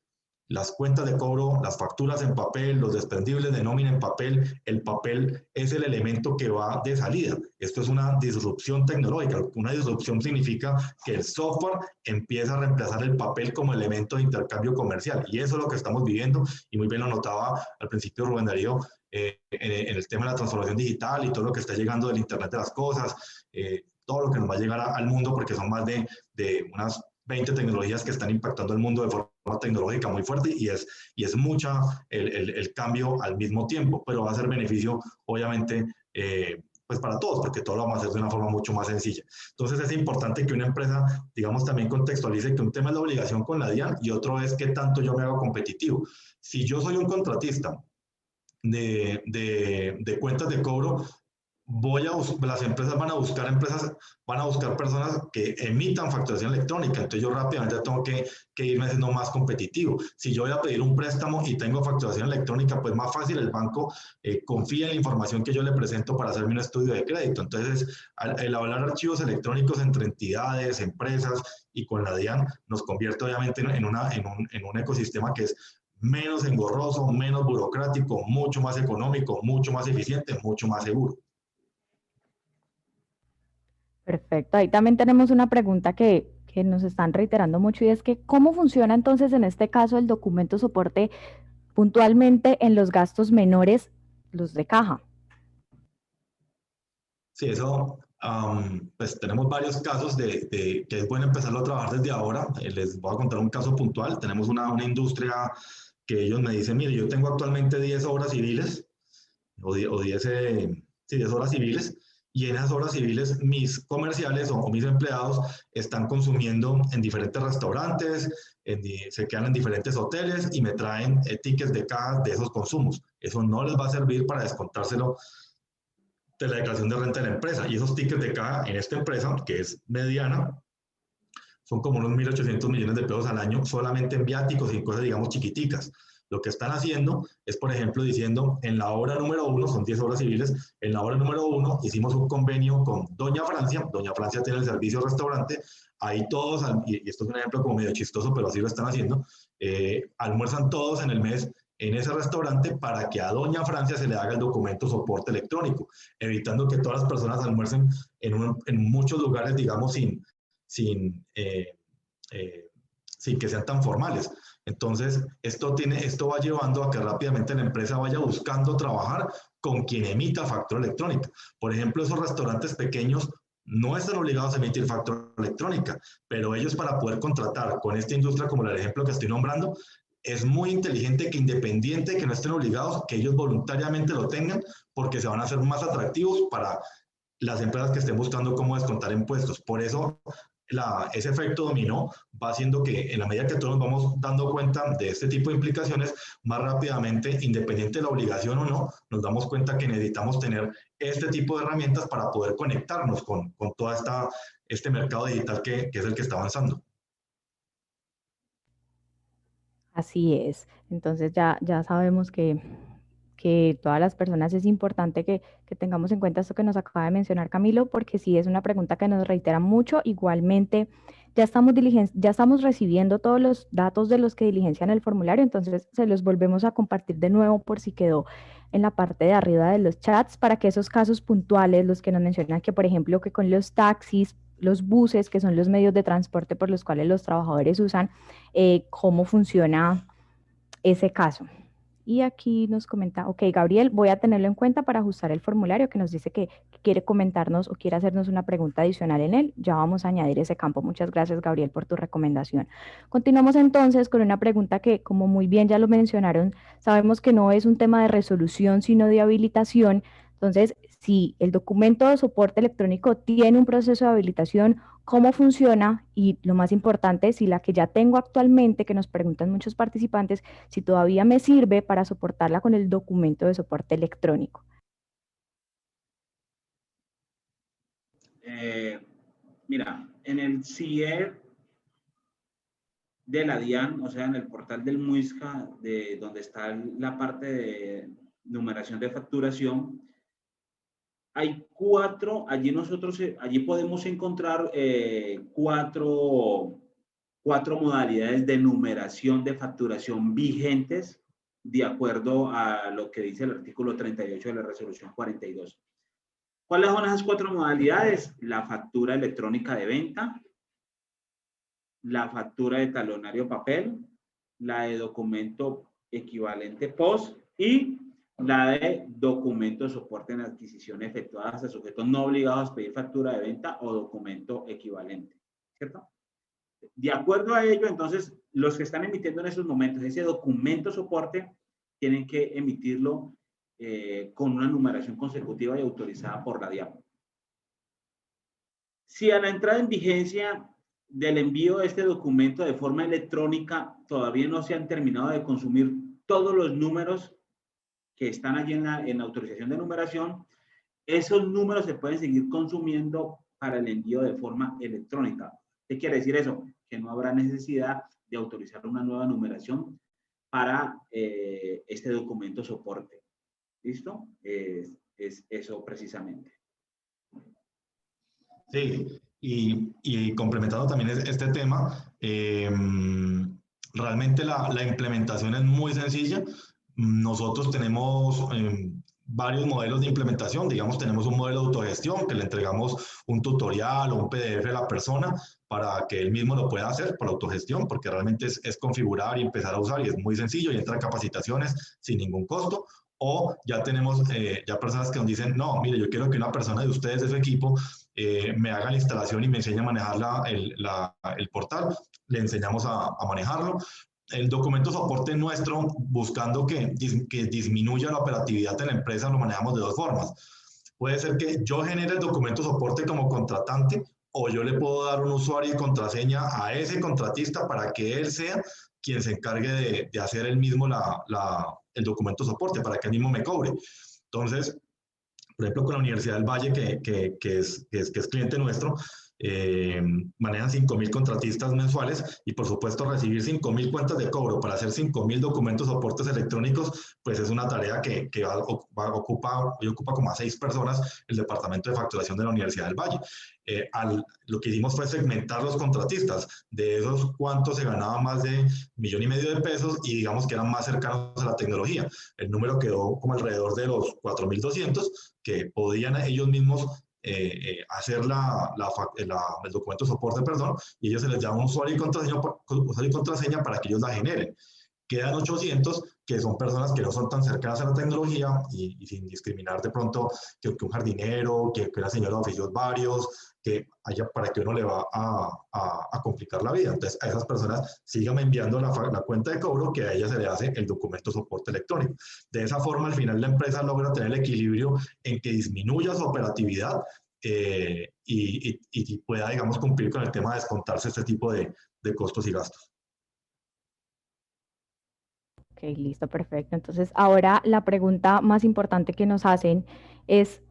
Las cuentas de cobro, las facturas en papel, los desprendibles de nómina en papel, el papel es el elemento que va de salida. Esto es una disrupción tecnológica. Una disrupción significa que el software empieza a reemplazar el papel como elemento de intercambio comercial. Y eso es lo que estamos viviendo, y muy bien lo notaba al principio Rubén Darío, en el tema de la transformación digital y todo lo que está llegando del Internet de las cosas, todo lo que nos va a llegar al mundo, porque son más de unas 20 tecnologías que están impactando el mundo de forma tecnológica muy fuerte, y es mucha el cambio al mismo tiempo, pero va a ser beneficio, obviamente, pues para todos, porque todo lo vamos a hacer de una forma mucho más sencilla. Entonces es importante que una empresa, digamos, también contextualice que un tema es la obligación con la DIAN y otro es qué tanto yo me hago competitivo. Si yo soy un contratista de cuentas de cobro, las empresas van a buscar personas que emitan facturación electrónica. Entonces yo rápidamente tengo que irme haciendo más competitivo. Si yo voy a pedir un préstamo y tengo facturación electrónica, pues más fácil el banco confía en la información que yo le presento para hacerme un estudio de crédito. Entonces, el hablar archivos electrónicos entre entidades, empresas y con la DIAN nos convierte obviamente en un ecosistema que es menos engorroso, menos burocrático, mucho más económico, mucho más eficiente, mucho más seguro. Perfecto. Ahí también tenemos una pregunta que nos están reiterando mucho, y es que ¿cómo funciona entonces en este caso el documento soporte puntualmente en los gastos menores, los de caja? Sí, eso, pues tenemos varios casos de que es bueno empezarlo a trabajar desde ahora. Les voy a contar un caso puntual. Tenemos una industria que ellos me dicen, mire, yo tengo actualmente 10 obras civiles, o 10 horas civiles, y en esas horas civiles mis comerciales o mis empleados están consumiendo en diferentes restaurantes, se quedan en diferentes hoteles y me traen tickets de caja de esos consumos. Eso no les va a servir para descontárselo de la declaración de renta de la empresa. Y esos tickets de caja en esta empresa, que es mediana, son como unos 1.800 millones de pesos al año solamente en viáticos y cosas, digamos, chiquiticas. Lo que están haciendo es, por ejemplo, diciendo, en la obra número 1, son 10 obras civiles, en la obra número 1 hicimos un convenio con Doña Francia tiene el servicio restaurante, ahí todos, y esto es un ejemplo como medio chistoso, pero así lo están haciendo, almuerzan todos en el mes en ese restaurante para que a doña Francia se le haga el documento soporte electrónico, evitando que todas las personas almuercen en muchos lugares, digamos, sin que sean tan formales. Entonces, esto va llevando a que rápidamente la empresa vaya buscando trabajar con quien emita factura electrónica. Por ejemplo, esos restaurantes pequeños no están obligados a emitir factura electrónica, pero ellos, para poder contratar con esta industria, como el ejemplo que estoy nombrando, es muy inteligente que, independiente de que no estén obligados, que ellos voluntariamente lo tengan, porque se van a hacer más atractivos para las empresas que estén buscando cómo descontar impuestos. Por eso ese efecto dominó va haciendo que, en la medida que todos nos vamos dando cuenta de este tipo de implicaciones, más rápidamente, independiente de la obligación o no, nos damos cuenta que necesitamos tener este tipo de herramientas para poder conectarnos con todo este mercado digital que es el que está avanzando. Así es. Entonces ya sabemos que todas las personas es importante que tengamos en cuenta esto que nos acaba de mencionar Camilo, porque sí es una pregunta que nos reitera mucho. Igualmente, ya estamos recibiendo todos los datos de los que diligencian el formulario, entonces se los volvemos a compartir de nuevo por si quedó en la parte de arriba de los chats, para que esos casos puntuales, los que nos mencionan que, por ejemplo, que con los taxis, los buses, que son los medios de transporte por los cuales los trabajadores usan, cómo funciona ese caso. Y aquí nos comenta, ok, Gabriel, voy a tenerlo en cuenta para ajustar el formulario, que nos dice que quiere comentarnos o quiere hacernos una pregunta adicional en él. Ya vamos a añadir ese campo. Muchas gracias, Gabriel, por tu recomendación. Continuamos entonces con una pregunta que, como muy bien ya lo mencionaron, sabemos que no es un tema de resolución, sino de habilitación. Entonces, si el documento de soporte electrónico tiene un proceso de habilitación, ¿cómo funciona? Y lo más importante, si la que ya tengo actualmente, que nos preguntan muchos participantes, si todavía me sirve para soportarla con el documento de soporte electrónico. Mira, en el CIER de la DIAN, o sea, en el portal del MUISCA, donde está la parte de numeración de facturación, hay allí podemos encontrar cuatro modalidades de numeración de facturación vigentes de acuerdo a lo que dice el artículo 38 de la resolución 42. ¿Cuáles son esas cuatro modalidades? La factura electrónica de venta, la factura de talonario papel, la de documento equivalente POS y la de documento de soporte en adquisición efectuadas a sujetos no obligados a pedir factura de venta o documento equivalente, ¿cierto? De acuerdo a ello, entonces, los que están emitiendo en esos momentos ese documento soporte tienen que emitirlo con una numeración consecutiva y autorizada por la DIAN. Si a la entrada en vigencia del envío de este documento de forma electrónica todavía no se han terminado de consumir todos los números que están allí en la autorización de numeración, esos números se pueden seguir consumiendo para el envío de forma electrónica. ¿Qué quiere decir eso? Que no habrá necesidad de autorizar una nueva numeración para este documento soporte. ¿Listo? Es eso precisamente. Sí, y complementando también este tema, realmente la implementación es muy sencilla. Nosotros tenemos varios modelos de implementación. Digamos, tenemos un modelo de autogestión que le entregamos un tutorial o un PDF a la persona para que él mismo lo pueda hacer por autogestión, porque realmente es configurar y empezar a usar, y es muy sencillo, y entra a capacitaciones sin ningún costo. O ya tenemos ya personas que nos dicen, no, mire, yo quiero que una persona de ustedes, de su equipo, me haga la instalación y me enseñe a manejar el portal. Le enseñamos a manejarlo. El documento soporte nuestro, buscando que disminuya la operatividad de la empresa, lo manejamos de dos formas. Puede ser que yo genere el documento soporte como contratante, o yo le puedo dar un usuario y contraseña a ese contratista para que él sea quien se encargue de hacer él mismo el documento soporte, para que él mismo me cobre. Entonces, por ejemplo, con la Universidad del Valle, que es cliente nuestro, manejan 5.000 contratistas mensuales y por supuesto recibir 5.000 cuentas de cobro para hacer 5.000 documentos soportes electrónicos, pues es una tarea que ocupa como a 6 personas el departamento de facturación de la Universidad del Valle. Lo que hicimos fue segmentar los contratistas, de esos cuantos se ganaba más de $1,5 millones de pesos y digamos que eran más cercanos a la tecnología. El número quedó como alrededor de los 4.200 que podían ellos mismos hacer el documento de soporte, perdón, y ellos se les da un usuario y contraseña para que ellos la generen. Quedan 800 que son personas que no son tan cercanas a la tecnología y sin discriminar de pronto que un jardinero, que una señora de oficios varios, que haya para que uno le va a complicar la vida. Entonces, a esas personas sigan enviando la cuenta de cobro que a ella se le hace el documento de soporte electrónico. De esa forma, al final, la empresa logra tener el equilibrio en que disminuya su operatividad y pueda, digamos, cumplir con el tema de descontarse este tipo de costos y gastos. Ok, listo, perfecto. Entonces, ahora la pregunta más importante que nos hacen es,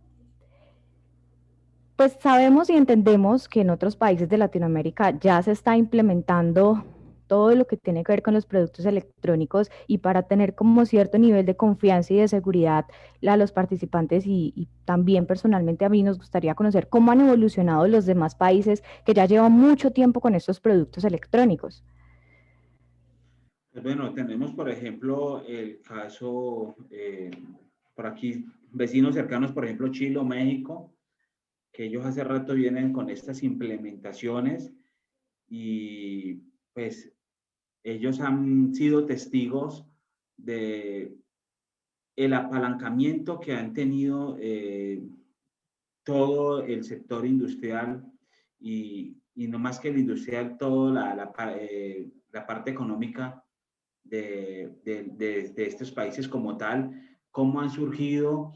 pues sabemos y entendemos que en otros países de Latinoamérica ya se está implementando todo lo que tiene que ver con los productos electrónicos y para tener como cierto nivel de confianza y de seguridad a los participantes y también personalmente a mí nos gustaría conocer cómo han evolucionado los demás países que ya llevan mucho tiempo con estos productos electrónicos. Bueno, tenemos, por ejemplo, el caso, por aquí, vecinos cercanos, por ejemplo, Chile o México, que ellos hace rato vienen con estas implementaciones y pues ellos han sido testigos de el apalancamiento que han tenido todo el sector industrial y no más que el industrial, toda la parte económica de estos países como tal, cómo han surgido,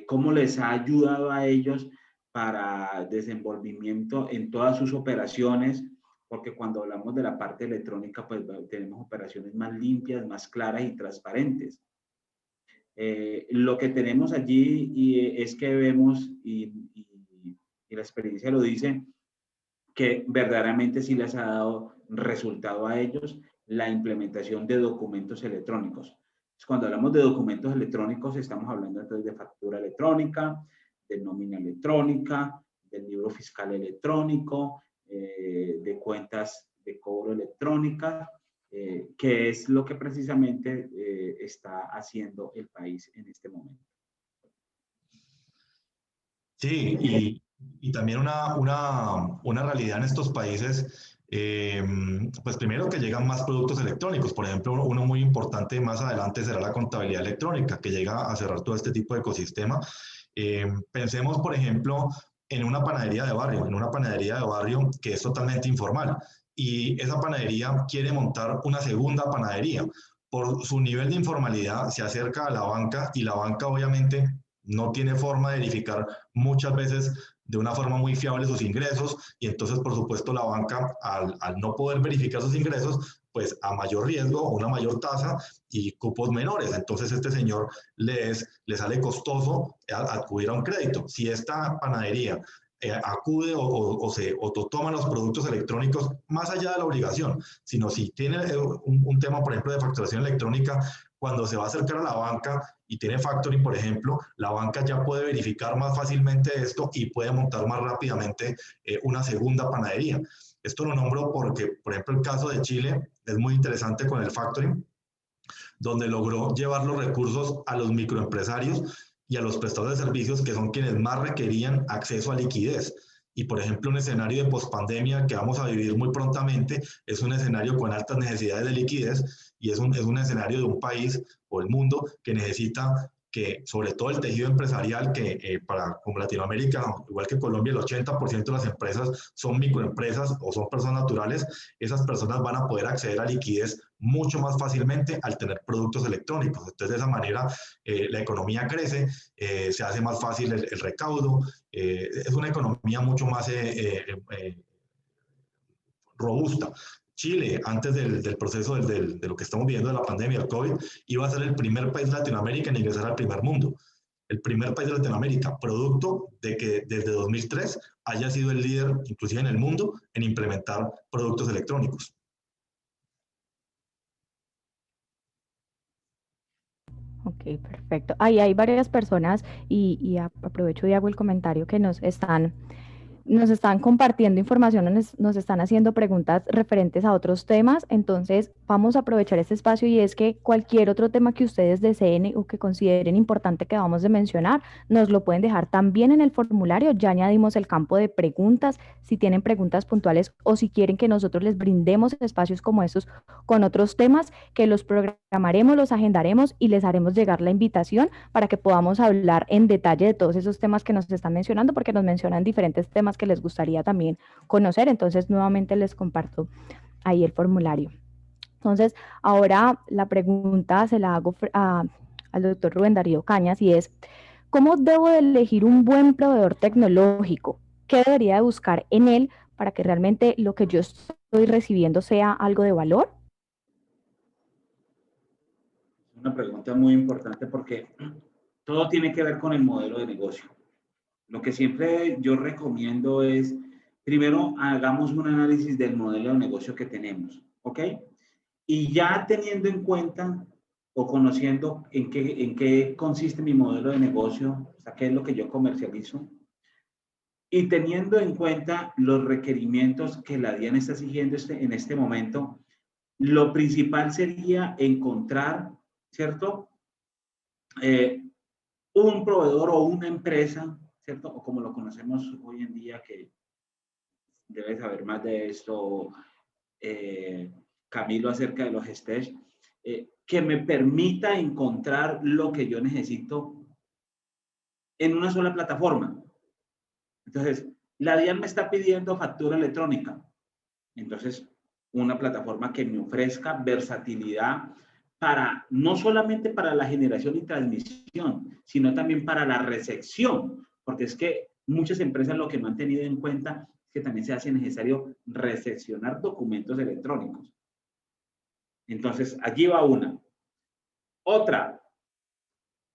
cómo les ha ayudado a ellos para desenvolvimiento en todas sus operaciones, porque cuando hablamos de la parte electrónica, pues tenemos operaciones más limpias, más claras y transparentes. Lo que tenemos allí es que vemos, y la experiencia lo dice, que verdaderamente sí les ha dado resultado a ellos la implementación de documentos electrónicos. Cuando hablamos de documentos electrónicos, estamos hablando entonces de factura electrónica, de nómina electrónica, del libro fiscal electrónico, de cuentas de cobro electrónica, que es lo que precisamente está haciendo el país en este momento. Sí, y también una realidad en estos países, pues primero que llegan más productos electrónicos. Por ejemplo, uno muy importante más adelante será la contabilidad electrónica, que llega a cerrar todo este tipo de ecosistema. Pensemos, por ejemplo, en una panadería de barrio que es totalmente informal y esa panadería quiere montar una segunda panadería. Por su nivel de informalidad se acerca a la banca y la banca obviamente no tiene forma de verificar muchas veces de una forma muy fiable sus ingresos y entonces por supuesto la banca al no poder verificar sus ingresos pues a mayor riesgo, una mayor tasa y cupos menores. Entonces este señor le sale costoso acudir a un crédito. Si esta panadería acude o toma los productos electrónicos más allá de la obligación, sino si tiene un tema, por ejemplo, de facturación electrónica, cuando se va a acercar a la banca y tiene factoring, por ejemplo, la banca ya puede verificar más fácilmente esto y puede montar más rápidamente una segunda panadería. Esto lo nombro porque, por ejemplo, el caso de Chile es muy interesante con el factoring, donde logró llevar los recursos a los microempresarios y a los prestadores de servicios, que son quienes más requerían acceso a liquidez. Y, por ejemplo, un escenario de pospandemia que vamos a vivir muy prontamente es un escenario con altas necesidades de liquidez y es un escenario de un país o el mundo que necesita que, sobre todo el tejido empresarial, que como Latinoamérica, igual que Colombia, el 80% de las empresas son microempresas o son personas naturales, esas personas van a poder acceder a liquidez mucho más fácilmente al tener productos electrónicos. Entonces, de esa manera, la economía crece, se hace más fácil el recaudo, es una economía mucho más robusta. Chile, antes del proceso de lo que estamos viviendo de la pandemia del COVID, iba a ser el primer país de Latinoamérica en ingresar al primer mundo. el primer país de Latinoamérica, producto de que desde 2003 haya sido el líder, inclusive en el mundo, en implementar productos electrónicos. Ok, perfecto. Ahí hay varias personas y aprovecho y hago el comentario que nos están compartiendo información, nos están haciendo preguntas referentes a otros temas, entonces vamos a aprovechar este espacio y es que cualquier otro tema que ustedes deseen o que consideren importante que vamos a mencionar, nos lo pueden dejar también en el formulario, ya añadimos el campo de preguntas, si tienen preguntas puntuales o si quieren que nosotros les brindemos espacios como estos con otros temas, que los programaremos, los agendaremos y les haremos llegar la invitación para que podamos hablar en detalle de todos esos temas que nos están mencionando, porque nos mencionan diferentes temas que les gustaría también conocer. Entonces, nuevamente les comparto ahí el formulario. Entonces, ahora la pregunta se la hago al doctor Rubén Darío Cañas y es, ¿cómo debo de elegir un buen proveedor tecnológico? ¿Qué debería de buscar en él para que realmente lo que yo estoy recibiendo sea algo de valor? Una pregunta muy importante porque todo tiene que ver con el modelo de negocio. Lo que siempre yo recomiendo es, primero hagamos un análisis del modelo de negocio que tenemos, ¿ok? Y ya teniendo en cuenta o conociendo en qué consiste mi modelo de negocio, o sea, qué es lo que yo comercializo, y teniendo en cuenta los requerimientos que la DIAN está siguiendo en este momento, lo principal sería encontrar, ¿cierto? Un proveedor o una empresa, ¿cierto? O como lo conocemos hoy en día, que debes saber más de esto, Camilo, acerca de los STESH, que me permita encontrar lo que yo necesito en una sola plataforma. Entonces, la DIAN me está pidiendo factura electrónica. Entonces, una plataforma que me ofrezca versatilidad para, no solamente para la generación y transmisión, sino también para la recepción, porque es que muchas empresas lo que no han tenido en cuenta es que también se hace necesario recepcionar documentos electrónicos. Entonces, allí va una. Otra,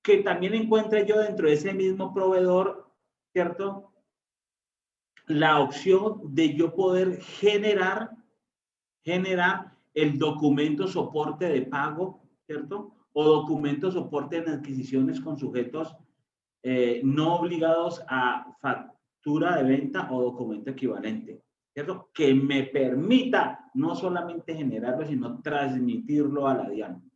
que también encuentre yo dentro de ese mismo proveedor, ¿cierto? La opción de yo poder generar el documento soporte de pago, ¿cierto? O documento soporte en adquisiciones con sujetos no obligados a factura de venta o documento equivalente, ¿cierto? Que me permita no solamente generarlo, sino transmitirlo a la DIAN.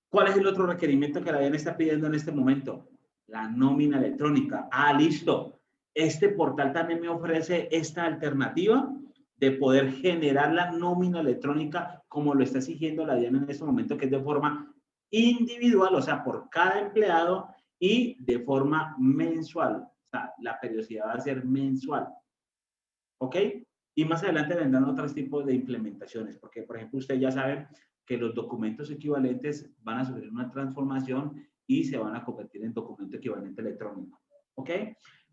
¿Cuál es el otro requerimiento que la DIAN está pidiendo en este momento? La nómina electrónica. Ah, listo. Este portal también me ofrece esta alternativa de poder generar la nómina electrónica como lo está exigiendo la DIAN en este momento, que es de forma individual, o sea, por cada empleado y de forma mensual. O sea, la periodicidad va a ser mensual. ¿Ok? Y más adelante vendrán otros tipos de implementaciones, porque, por ejemplo, ustedes ya saben que los documentos equivalentes van a sufrir una transformación y se van a convertir en documento equivalente electrónico. ¿Ok?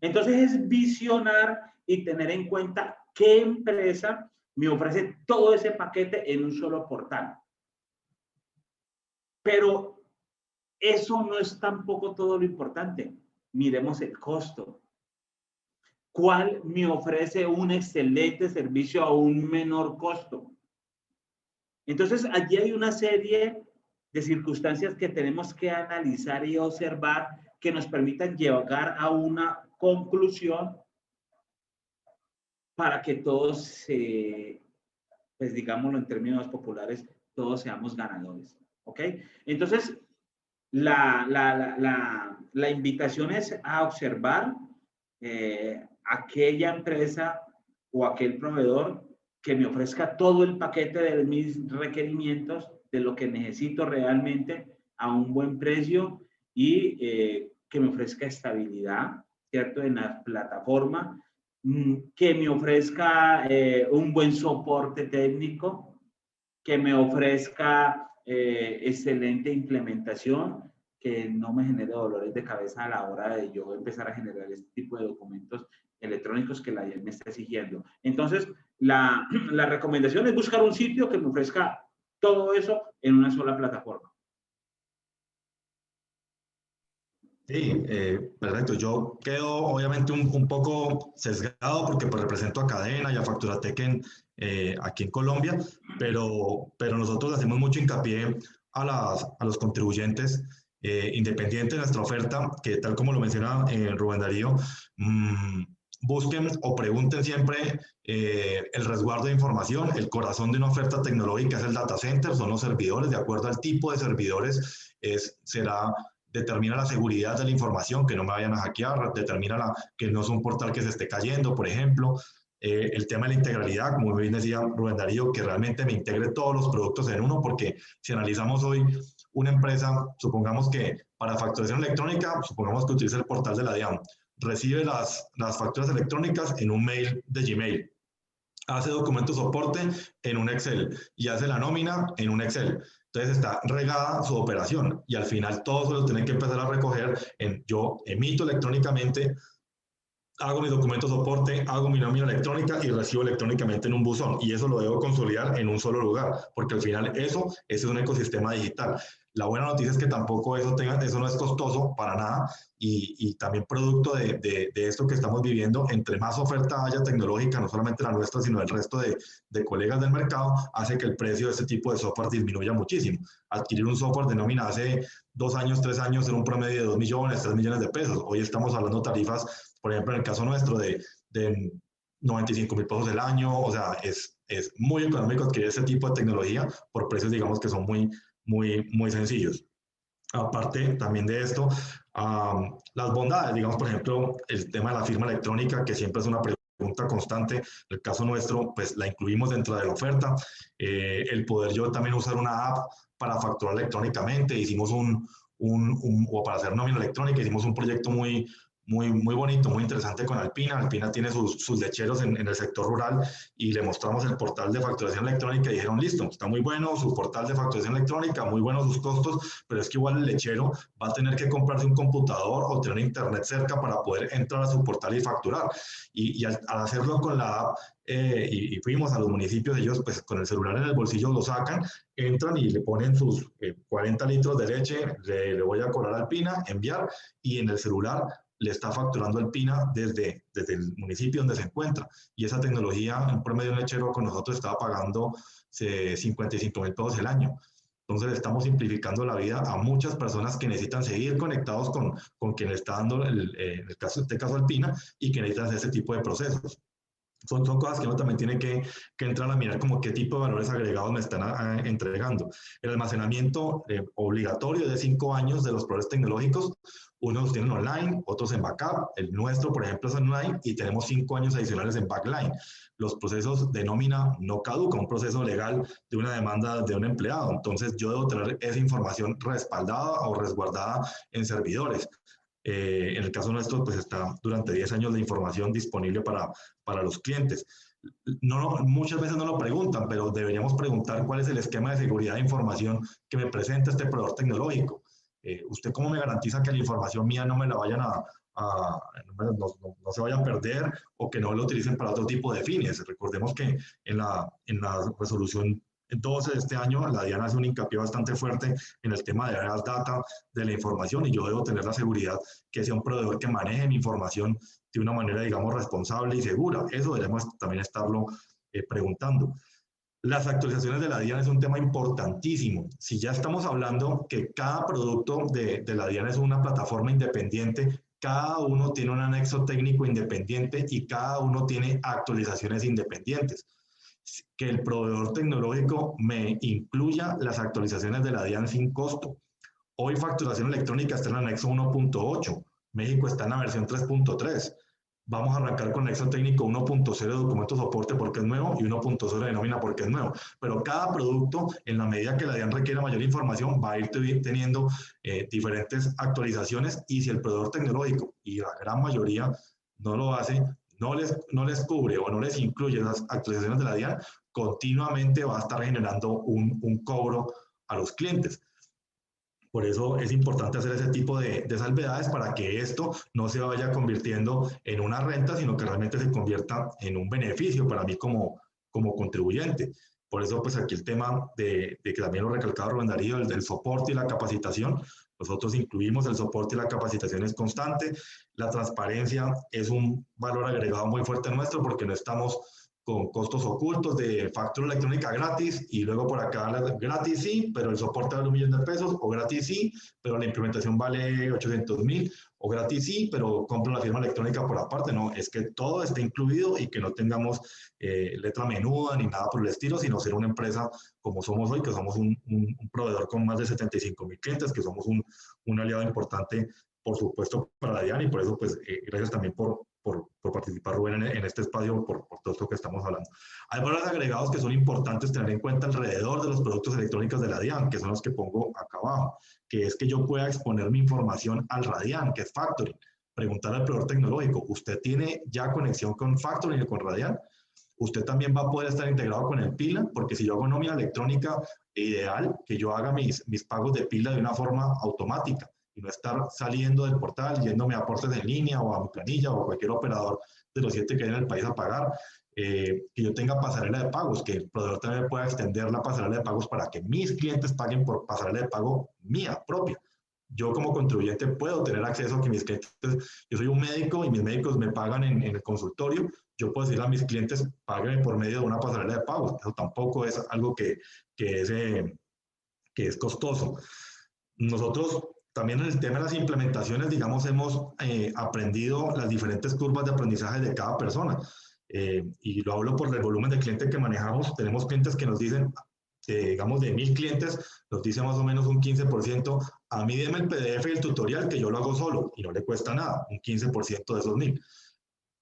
Entonces es visionar y tener en cuenta qué empresa me ofrece todo ese paquete en un solo portal. Pero eso no es tampoco todo lo importante. Miremos el costo. ¿Cuál me ofrece un excelente servicio a un menor costo? Entonces, allí hay una serie de circunstancias que tenemos que analizar y observar que nos permitan llegar a una conclusión para que todos, pues digámoslo en términos populares, todos seamos ganadores. ¿Ok? Entonces, la invitación es a observar aquella empresa o aquel proveedor que me ofrezca todo el paquete de mis requerimientos, de lo que necesito realmente a un buen precio y que me ofrezca estabilidad, ¿cierto? En la plataforma, que me ofrezca un buen soporte técnico, que me ofrezca excelente implementación, que no me genere dolores de cabeza a la hora de yo empezar a generar este tipo de documentos electrónicos que la DIAN me está exigiendo. Entonces, la recomendación es buscar un sitio que me ofrezca todo eso en una sola plataforma. Sí, perfecto. Yo quedo obviamente un poco sesgado porque pues, represento a Cadena y a Facturatec aquí en Colombia, pero nosotros hacemos mucho hincapié a los contribuyentes independientes de nuestra oferta, que tal como lo menciona Rubén Darío, mmm, busquen o pregunten siempre el resguardo de información. El corazón de una oferta tecnológica es el data center, son los servidores, de acuerdo al tipo de servidores, determina la seguridad de la información, que no me vayan a hackear, que no es un portal que se esté cayendo, por ejemplo. El tema de la integralidad, como bien decía Rubén Darío, que realmente me integre todos los productos en uno, porque si analizamos hoy una empresa, supongamos que para facturación electrónica, supongamos que utiliza el portal de la DIAN, recibe las facturas electrónicas en un mail de Gmail, hace documento soporte en un Excel y hace la nómina en un Excel. Entonces está regada su operación y al final todo se lo tienen que empezar a recoger yo emito electrónicamente, hago mi documento soporte, hago mi nómina electrónica y recibo electrónicamente en un buzón. Y eso lo debo consolidar en un solo lugar, porque al final eso es un ecosistema digital. La buena noticia es que tampoco eso no es costoso para nada y también producto de esto que estamos viviendo, entre más oferta haya tecnológica, no solamente la nuestra, sino el resto de colegas del mercado, hace que el precio de este tipo de software disminuya muchísimo. Adquirir un software de nómina hace 2 años, 3 años, era un promedio de 2 millones, 3 millones de pesos. Hoy estamos hablando de tarifas, por ejemplo, en el caso nuestro, de 95,000 pesos el año. O sea, es muy económico adquirir ese tipo de tecnología por precios, digamos, que son muy sencillos. Aparte también de esto, las bondades, digamos, por ejemplo, el tema de la firma electrónica, que siempre es una pregunta constante. En el caso nuestro, pues la incluimos dentro de la oferta. El poder yo también usar una app para facturar electrónicamente, hicimos o para hacer nómina electrónica, hicimos un proyecto muy bonito, muy interesante con Alpina. Alpina tiene sus lecheros en el sector rural y le mostramos el portal de facturación electrónica y dijeron, listo, está muy bueno su portal de facturación electrónica, muy buenos sus costos, pero es que igual el lechero va a tener que comprarse un computador o tener internet cerca para poder entrar a su portal y facturar. Y al hacerlo con la app, y fuimos a los municipios, ellos pues con el celular en el bolsillo lo sacan, entran y le ponen sus 40 litros de leche, le voy a cobrar a Alpina, enviar, y en el celular le está facturando Alpina desde el municipio donde se encuentra. Y esa tecnología, en promedio, un lechero con nosotros estaba pagando 55,000 pesos el año. Entonces, estamos simplificando la vida a muchas personas que necesitan seguir conectados con quien le está dando, en este caso Alpina, y que necesitan hacer ese tipo de procesos. Son cosas que uno también tiene que entrar a mirar como qué tipo de valores agregados me están entregando. El almacenamiento obligatorio de 5 años de los proveedores tecnológicos, unos los tienen online, otros en backup. El nuestro, por ejemplo, es online y tenemos 5 años adicionales en backline. Los procesos de nómina no caducan, un proceso legal de una demanda de un empleado. Entonces, yo debo tener esa información respaldada o resguardada en servidores. En el caso nuestro, pues está durante 10 años la información disponible para los clientes. Muchas veces no lo preguntan, pero deberíamos preguntar cuál es el esquema de seguridad de información que me presenta este proveedor tecnológico. ¿Usted cómo me garantiza que la información mía no me la vayan no se vaya a perder o que no lo utilicen para otro tipo de fines? Recordemos que en la resolución 12 de este año, la DIAN hace un hincapié bastante fuerte en el tema de las data, de la información, y yo debo tener la seguridad que sea un proveedor que maneje mi información de una manera, digamos, responsable y segura. Eso debemos también estarlo preguntando. Las actualizaciones de la DIAN es un tema importantísimo. Si ya estamos hablando que cada producto de la DIAN es una plataforma independiente, cada uno tiene un anexo técnico independiente y cada uno tiene actualizaciones independientes. Que el proveedor tecnológico me incluya las actualizaciones de la DIAN sin costo. Hoy facturación electrónica está en el anexo 1.8, México está en la versión 3.3. Vamos a arrancar con Nexo Técnico 1.0 de documento soporte porque es nuevo y 1.0 de nómina porque es nuevo. Pero cada producto, en la medida que la DIAN requiera mayor información, va a ir teniendo diferentes actualizaciones, y si el proveedor tecnológico, y la gran mayoría no lo hace, no les cubre o no les incluye las actualizaciones de la DIAN, continuamente va a estar generando un cobro a los clientes. Por eso es importante hacer ese tipo de salvedades para que esto no se vaya convirtiendo en una renta, sino que realmente se convierta en un beneficio para mí como contribuyente. Por eso, pues aquí el tema de que también lo recalcaba Rubén Darío, el del soporte y la capacitación. Nosotros incluimos el soporte y la capacitación es constante. La transparencia es un valor agregado muy fuerte nuestro porque no estamos con costos ocultos de factura electrónica gratis y luego por acá gratis sí, pero el soporte vale $1.000.000, o gratis sí, pero la implementación vale 800.000, o gratis sí, pero compro la firma electrónica por aparte. No, es que todo esté incluido y que no tengamos letra menuda ni nada por el estilo, sino ser una empresa como somos hoy, que somos un proveedor con más de 75.000 clientes, que somos un aliado importante, por supuesto, para la DIAN, y por eso, pues, gracias también por participar, Rubén, en este espacio, por todo esto que estamos hablando. Hay valores agregados que son importantes tener en cuenta alrededor de los productos electrónicos de la DIAN, que son los que pongo acá abajo, que es que yo pueda exponer mi información al Radian, que es Factoring. Preguntar al proveedor tecnológico, ¿usted tiene ya conexión con Factoring y con Radian? Usted también va a poder estar integrado con el Pila, porque si yo hago nómina electrónica, ideal que yo haga mis pagos de Pila de una forma automática y no estar saliendo del portal, yéndome a aportes en línea o a mi planilla o a cualquier operador de los 7 que hay en el país a pagar. Que yo tenga pasarela de pagos, que el proveedor también pueda extender la pasarela de pagos para que mis clientes paguen por pasarela de pago mía propia. Yo como contribuyente puedo tener acceso a que mis clientes, yo soy un médico y mis médicos me pagan en el consultorio, yo puedo decir a mis clientes, páguenme por medio de una pasarela de pagos. Eso tampoco es algo que es costoso. Nosotros también en el tema de las implementaciones, digamos, hemos aprendido las diferentes curvas de aprendizaje de cada persona. Y lo hablo por el volumen de clientes que manejamos. Tenemos clientes que nos dicen, digamos, de 1.000 clientes, nos dice más o menos un 15%, a mí deme el PDF y el tutorial que yo lo hago solo y no le cuesta nada, un 15% de esos 1.000.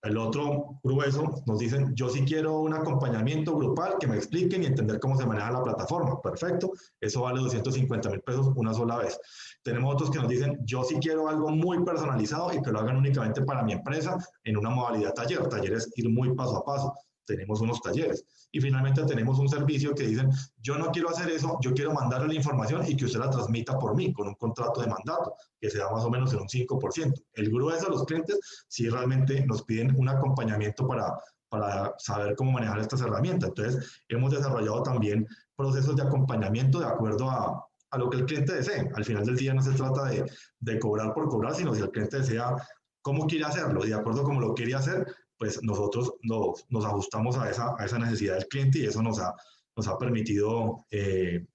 El otro grueso nos dicen, yo sí quiero un acompañamiento grupal, que me expliquen y entender cómo se maneja la plataforma. Perfecto, eso vale 250.000 pesos una sola vez. Tenemos otros que nos dicen, yo sí quiero algo muy personalizado y que lo hagan únicamente para mi empresa en una modalidad taller. Talleres ir muy paso a paso. Tenemos unos talleres. Y finalmente tenemos un servicio que dicen, yo no quiero hacer eso, yo quiero mandarle la información y que usted la transmita por mí con un contrato de mandato, que se da más o menos en un 5%. El grueso de los clientes sí realmente nos piden un acompañamiento para saber cómo manejar estas herramientas. Entonces, hemos desarrollado también procesos de acompañamiento de acuerdo a lo que el cliente desee. Al final del día no se trata de cobrar por cobrar, sino si el cliente desea cómo quiere hacerlo y de acuerdo a cómo lo quiere hacer, pues nosotros nos ajustamos a esa necesidad del cliente y eso nos ha permitido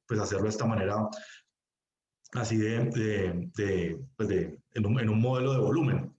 pues hacerlo de esta manera, así en un modelo de volumen.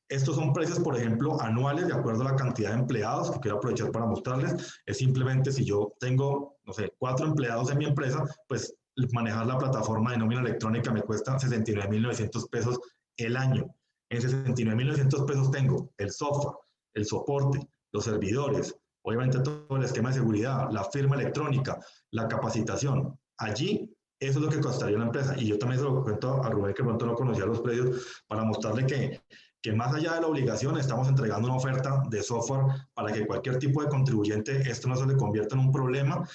Estos son precios, por ejemplo, anuales de acuerdo a la cantidad de empleados, que quiero aprovechar para mostrarles. Es simplemente si yo tengo, no sé, 4 empleados en mi empresa, pues manejar la plataforma de nómina electrónica me cuesta 69.900 pesos el año. En 69.900 pesos tengo el software, el soporte, los servidores, obviamente todo el esquema de seguridad, la firma electrónica, la capacitación. Allí, eso es lo que costaría la empresa. Y yo también se lo cuento a Rubén, que pronto no conocía los precios, para mostrarle que más allá de la obligación, estamos entregando una oferta de software para que cualquier tipo de contribuyente esto no se le convierta en un problema.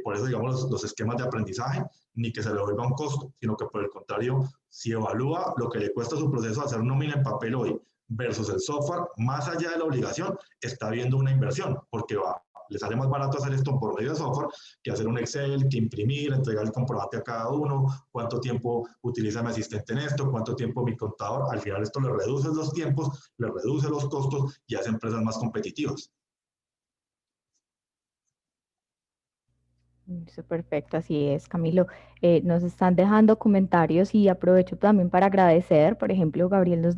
Por eso, digamos, los esquemas de aprendizaje, ni que se le vuelva un costo, sino que por el contrario, si evalúa lo que le cuesta su proceso de hacer nómina en papel hoy versus el software, más allá de la obligación, está viendo una inversión, porque le sale más barato hacer esto por medio de software que hacer un Excel, que imprimir, entregar el comprobante a cada uno, cuánto tiempo utiliza mi asistente en esto, cuánto tiempo mi contador. Al final esto le reduce los tiempos, le reduce los costos y hace empresas más competitivas. Perfecto, así es, Camilo. Nos están dejando comentarios y aprovecho también para agradecer. Por ejemplo, Gabriel nos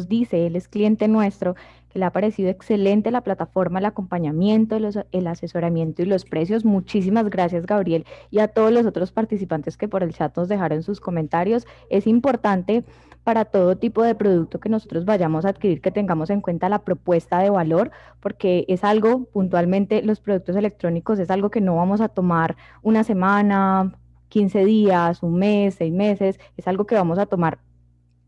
dice, él es cliente nuestro, que le ha parecido excelente la plataforma, el acompañamiento, el asesoramiento y los precios. Muchísimas gracias, Gabriel, y a todos los otros participantes que por el chat nos dejaron sus comentarios. Es importante para todo tipo de producto que nosotros vayamos a adquirir, que tengamos en cuenta la propuesta de valor, porque es algo, puntualmente, los productos electrónicos es algo que no vamos a tomar una semana, 15 días, un mes, 6 meses, es algo que vamos a tomar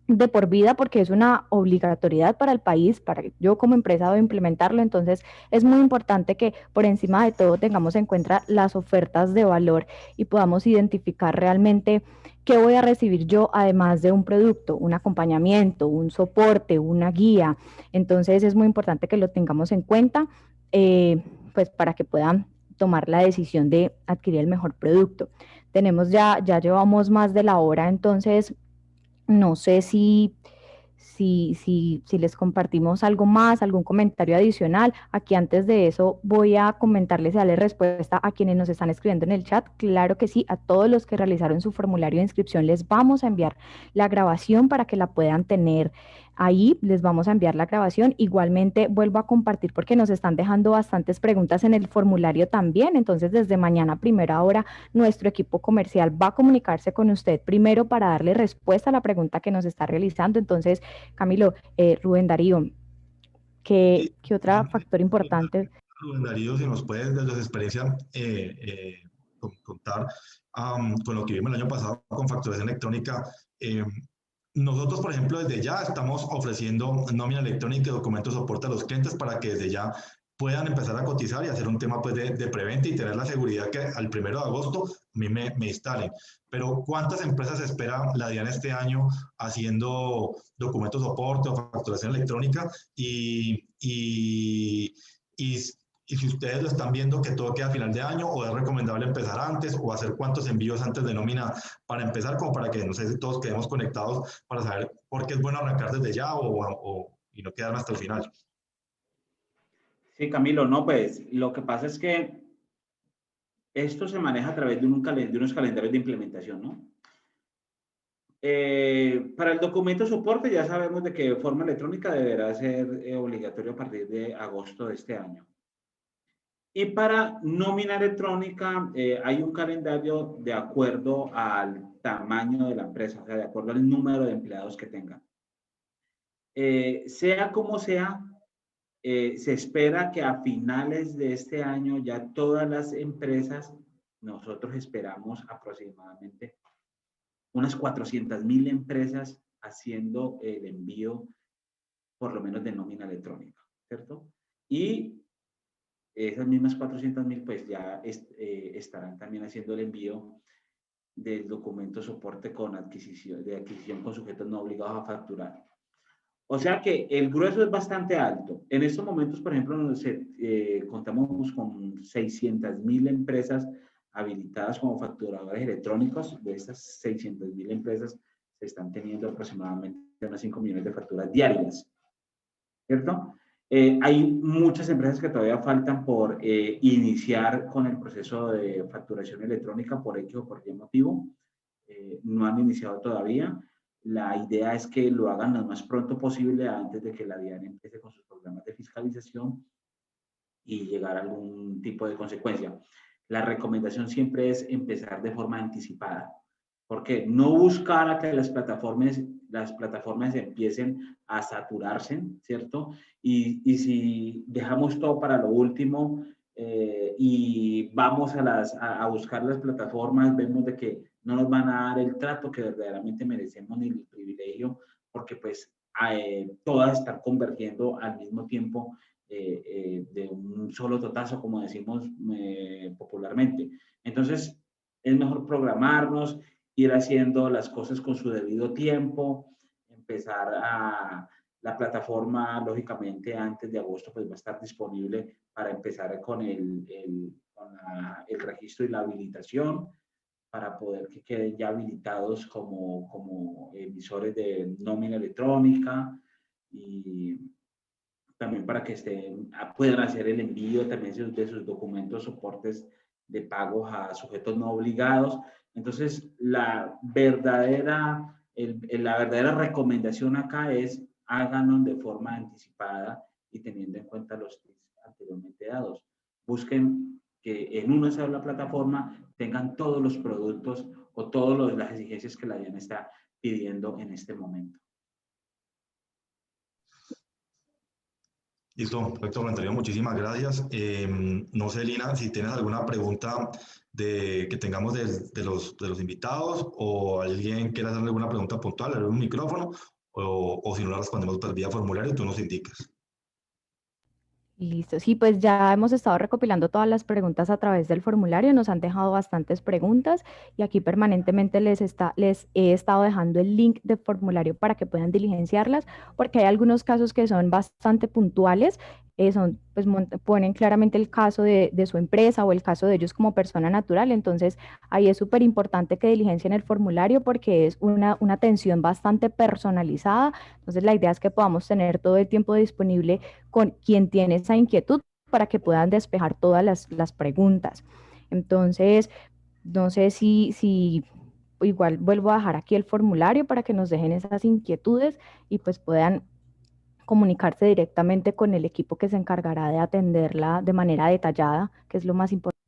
de por vida porque es una obligatoriedad para el país, para yo como empresa debo implementarlo. Entonces es muy importante que por encima de todo tengamos en cuenta las ofertas de valor y podamos identificar realmente qué voy a recibir yo además de un producto, un acompañamiento, un soporte, una guía. Entonces es muy importante que lo tengamos en cuenta, pues para que puedan tomar la decisión de adquirir el mejor producto. Ya llevamos más de la hora, entonces no sé si les compartimos algo más, algún comentario adicional. Aquí antes de eso voy a comentarles y darle respuesta a quienes nos están escribiendo en el chat. Claro que sí, a todos los que realizaron su formulario de inscripción les vamos a enviar la grabación para que la puedan tener ahí, les vamos a enviar la grabación. Igualmente vuelvo a compartir porque nos están dejando bastantes preguntas en el formulario también, entonces desde mañana a primera hora nuestro equipo comercial va a comunicarse con usted primero para darle respuesta a la pregunta que nos está realizando. Entonces, Camilo, Rubén Darío, ¿qué otro factor importante? Rubén Darío, si nos puedes desde su experiencia contar con lo que vimos el año pasado con facturación electrónica. Nosotros, por ejemplo, desde ya estamos ofreciendo nómina electrónica y documentos de soporte a los clientes para que desde ya puedan empezar a cotizar y hacer un tema pues, de preventa y tener la seguridad que al 1 de agosto a mí me instalen. Pero ¿cuántas empresas espera la DIAN este año haciendo documentos de soporte o facturación electrónica? Y si ustedes lo están viendo que todo queda a final de año, o es recomendable empezar antes, o hacer cuántos envíos antes de nómina para empezar, como para que, no sé, si todos quedemos conectados para saber por qué es bueno arrancar desde ya y no quedarme hasta el final. Sí, Camilo, no, pues lo que pasa es que esto se maneja a través de unos calendarios de implementación, ¿no? Para el documento soporte ya sabemos de que forma electrónica deberá ser obligatorio a partir de agosto de este año. Y para nómina electrónica hay un calendario de acuerdo al tamaño de la empresa, o sea, de acuerdo al número de empleados que tenga. Sea como sea, se espera que a finales de este año ya todas las empresas, nosotros esperamos aproximadamente unas 400,000 empresas haciendo el envío por lo menos de nómina electrónica, ¿cierto? Y esas mismas 400,000 pues ya estarán también haciendo el envío del documento soporte de adquisición con sujetos no obligados a facturar. O sea que el grueso es bastante alto. En estos momentos, por ejemplo, contamos con 600,000 empresas habilitadas como facturadores electrónicos. De estas 600,000 empresas se están teniendo aproximadamente unas 5 millones de facturas diarias, ¿cierto? Hay muchas empresas que todavía faltan por iniciar con el proceso de facturación electrónica por X o por Y motivo. No han iniciado todavía. La idea es que lo hagan lo más pronto posible antes de que la DIAN empiece con sus programas de fiscalización y llegar a algún tipo de consecuencia. La recomendación siempre es empezar de forma anticipada, porque no buscar a que las plataformas empiecen a saturarse, ¿cierto? Y si dejamos todo para lo último y vamos a buscar las plataformas, vemos de que no nos van a dar el trato que verdaderamente merecemos ni el privilegio, porque pues todas están convergiendo al mismo tiempo de un solo totazo, como decimos popularmente. Entonces, es mejor programarnos, ir haciendo las cosas con su debido tiempo, empezar la plataforma, lógicamente, antes de agosto, pues va a estar disponible para empezar con el registro y la habilitación, para poder que queden ya habilitados como emisores de nómina electrónica y también para que puedan hacer el envío también de sus documentos, soportes de pagos a sujetos no obligados. Entonces, la verdadera recomendación acá es háganlo de forma anticipada y teniendo en cuenta los tips anteriormente dados. Busquen que en una sola plataforma tengan todos los productos o todas las exigencias que la DIAN está pidiendo en este momento. Listo, perfecto, Rubén, muchísimas gracias. No sé, Lina, si tienes alguna pregunta que tengamos de los invitados, o alguien quiera hacerle alguna pregunta puntual, darle un micrófono, o si no la respondemos por vía formulario, tú nos indicas. Listo, sí, pues ya hemos estado recopilando todas las preguntas a través del formulario, nos han dejado bastantes preguntas y aquí permanentemente les he estado dejando el link de formulario para que puedan diligenciarlas, porque hay algunos casos que son bastante puntuales, pues ponen claramente el caso de su empresa o el caso de ellos como persona natural, entonces ahí es súper importante que diligencien el formulario porque es una atención bastante personalizada, entonces la idea es que podamos tener todo el tiempo disponible con quien tiene esa inquietud para que puedan despejar todas las preguntas. Entonces, no sé si igual vuelvo a dejar aquí el formulario para que nos dejen esas inquietudes y pues puedan comunicarse directamente con el equipo que se encargará de atenderla de manera detallada, que es lo más importante.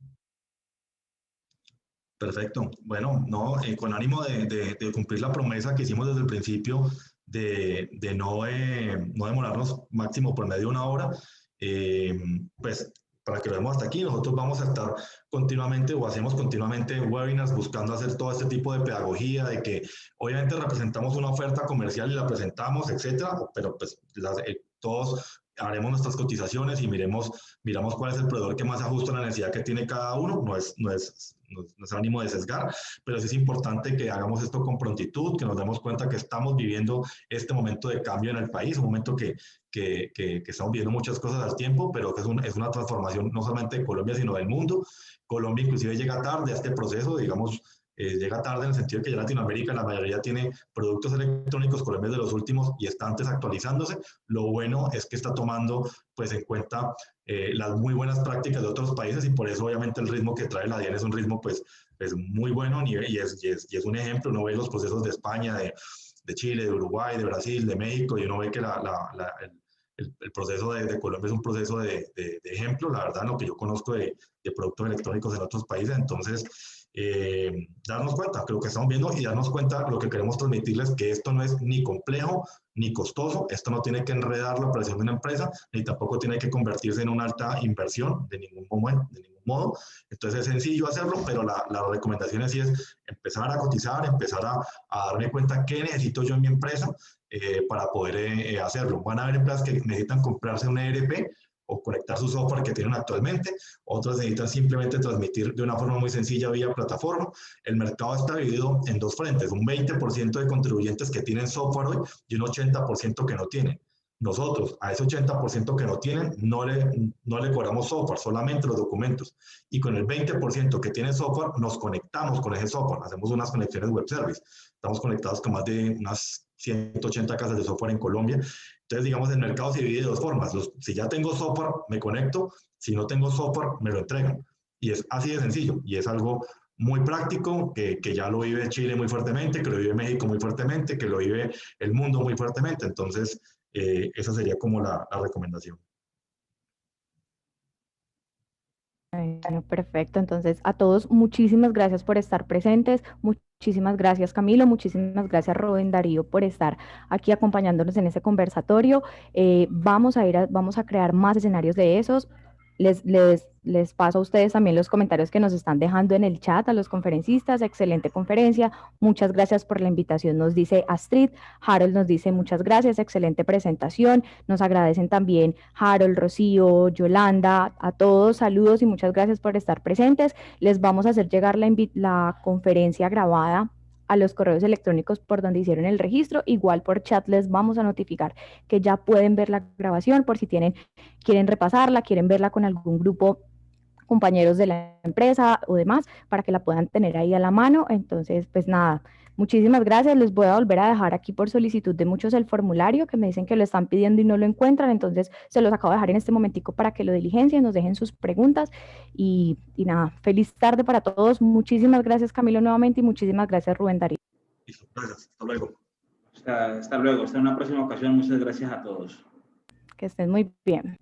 Perfecto. Bueno, no, con ánimo de cumplir la promesa que hicimos desde el principio de no demorarnos máximo por medio de una hora, eh, pues para que lo demos hasta aquí, nosotros vamos a estar continuamente o hacemos continuamente webinars buscando hacer todo este tipo de pedagogía, de que obviamente representamos una oferta comercial y la presentamos, etcétera, pero pues todos haremos nuestras cotizaciones y miramos cuál es el proveedor que más se ajusta a la necesidad que tiene cada uno. No es ánimo de sesgar, pero sí es importante que hagamos esto con prontitud, que nos demos cuenta que estamos viviendo este momento de cambio en el país, un momento que estamos viendo muchas cosas al tiempo, pero que es una transformación no solamente de Colombia, sino del mundo. Colombia inclusive llega tarde a este proceso, digamos, llega tarde en el sentido de que ya Latinoamérica la mayoría tiene productos electrónicos, Colombia es de los últimos y está antes actualizándose. Lo bueno es que está tomando pues en cuenta las muy buenas prácticas de otros países y por eso obviamente el ritmo que trae la DIAN es un ritmo pues muy bueno y es un ejemplo. Uno ve los procesos de España, de Chile, de Uruguay, de Brasil, de México y uno ve que el proceso de Colombia es un proceso de ejemplo, la verdad, lo que yo conozco de productos electrónicos en otros países. Entonces, darnos cuenta, creo que estamos viendo y darnos cuenta lo que queremos transmitirles, que esto no es ni complejo ni costoso, esto no tiene que enredar la operación de una empresa, ni tampoco tiene que convertirse en una alta inversión de ningún modo. Entonces es sencillo hacerlo, pero la recomendación sí es empezar a cotizar, empezar a darme cuenta qué necesito yo en mi empresa para poder hacerlo. Van a haber empresas que necesitan comprarse un ERP o conectar su software que tienen actualmente, otras necesitan simplemente transmitir de una forma muy sencilla vía plataforma. El mercado está dividido en dos frentes, un 20% de contribuyentes que tienen software hoy y un 80% que no tienen. Nosotros, a ese 80% que no tienen, no le cobramos software, solamente los documentos. Y con el 20% que tiene software, nos conectamos con ese software, hacemos unas conexiones web service. Estamos conectados con más de unas 180 casas de software en Colombia. Entonces, digamos, el mercado se divide de dos formas. Si ya tengo software, me conecto. Si no tengo software, me lo entregan. Y es así de sencillo. Y es algo muy práctico, que ya lo vive Chile muy fuertemente, que lo vive México muy fuertemente, que lo vive el mundo muy fuertemente. Entonces, esa sería como la recomendación. Bueno, perfecto. Entonces, a todos, muchísimas gracias por estar presentes. Muchísimas gracias, Camilo. Muchísimas gracias, Rubén Darío, por estar aquí acompañándonos en este conversatorio. Vamos a crear más escenarios de esos. Les paso a ustedes también los comentarios que nos están dejando en el chat a los conferencistas. Excelente conferencia. Muchas gracias por la invitación, nos dice Astrid. Harold nos dice muchas gracias, excelente presentación. Nos agradecen también Harold, Rocío, Yolanda, a todos saludos y muchas gracias por estar presentes. Les vamos a hacer llegar la conferencia grabada a los correos electrónicos por donde hicieron el registro. Igual por chat les vamos a notificar que ya pueden ver la grabación por si quieren repasarla, quieren verla con algún grupo, compañeros de la empresa o demás, para que la puedan tener ahí a la mano. Entonces, pues nada, muchísimas gracias. Les voy a volver a dejar aquí por solicitud de muchos el formulario que me dicen que lo están pidiendo y no lo encuentran. Entonces, se los acabo de dejar en este momentico para que lo diligencien, nos dejen sus preguntas y nada, feliz tarde para todos. Muchísimas gracias, Camilo, nuevamente y muchísimas gracias, Rubén Darío. Listo, gracias. Hasta luego. Hasta luego. Hasta una próxima ocasión. Muchas gracias a todos. Que estén muy bien.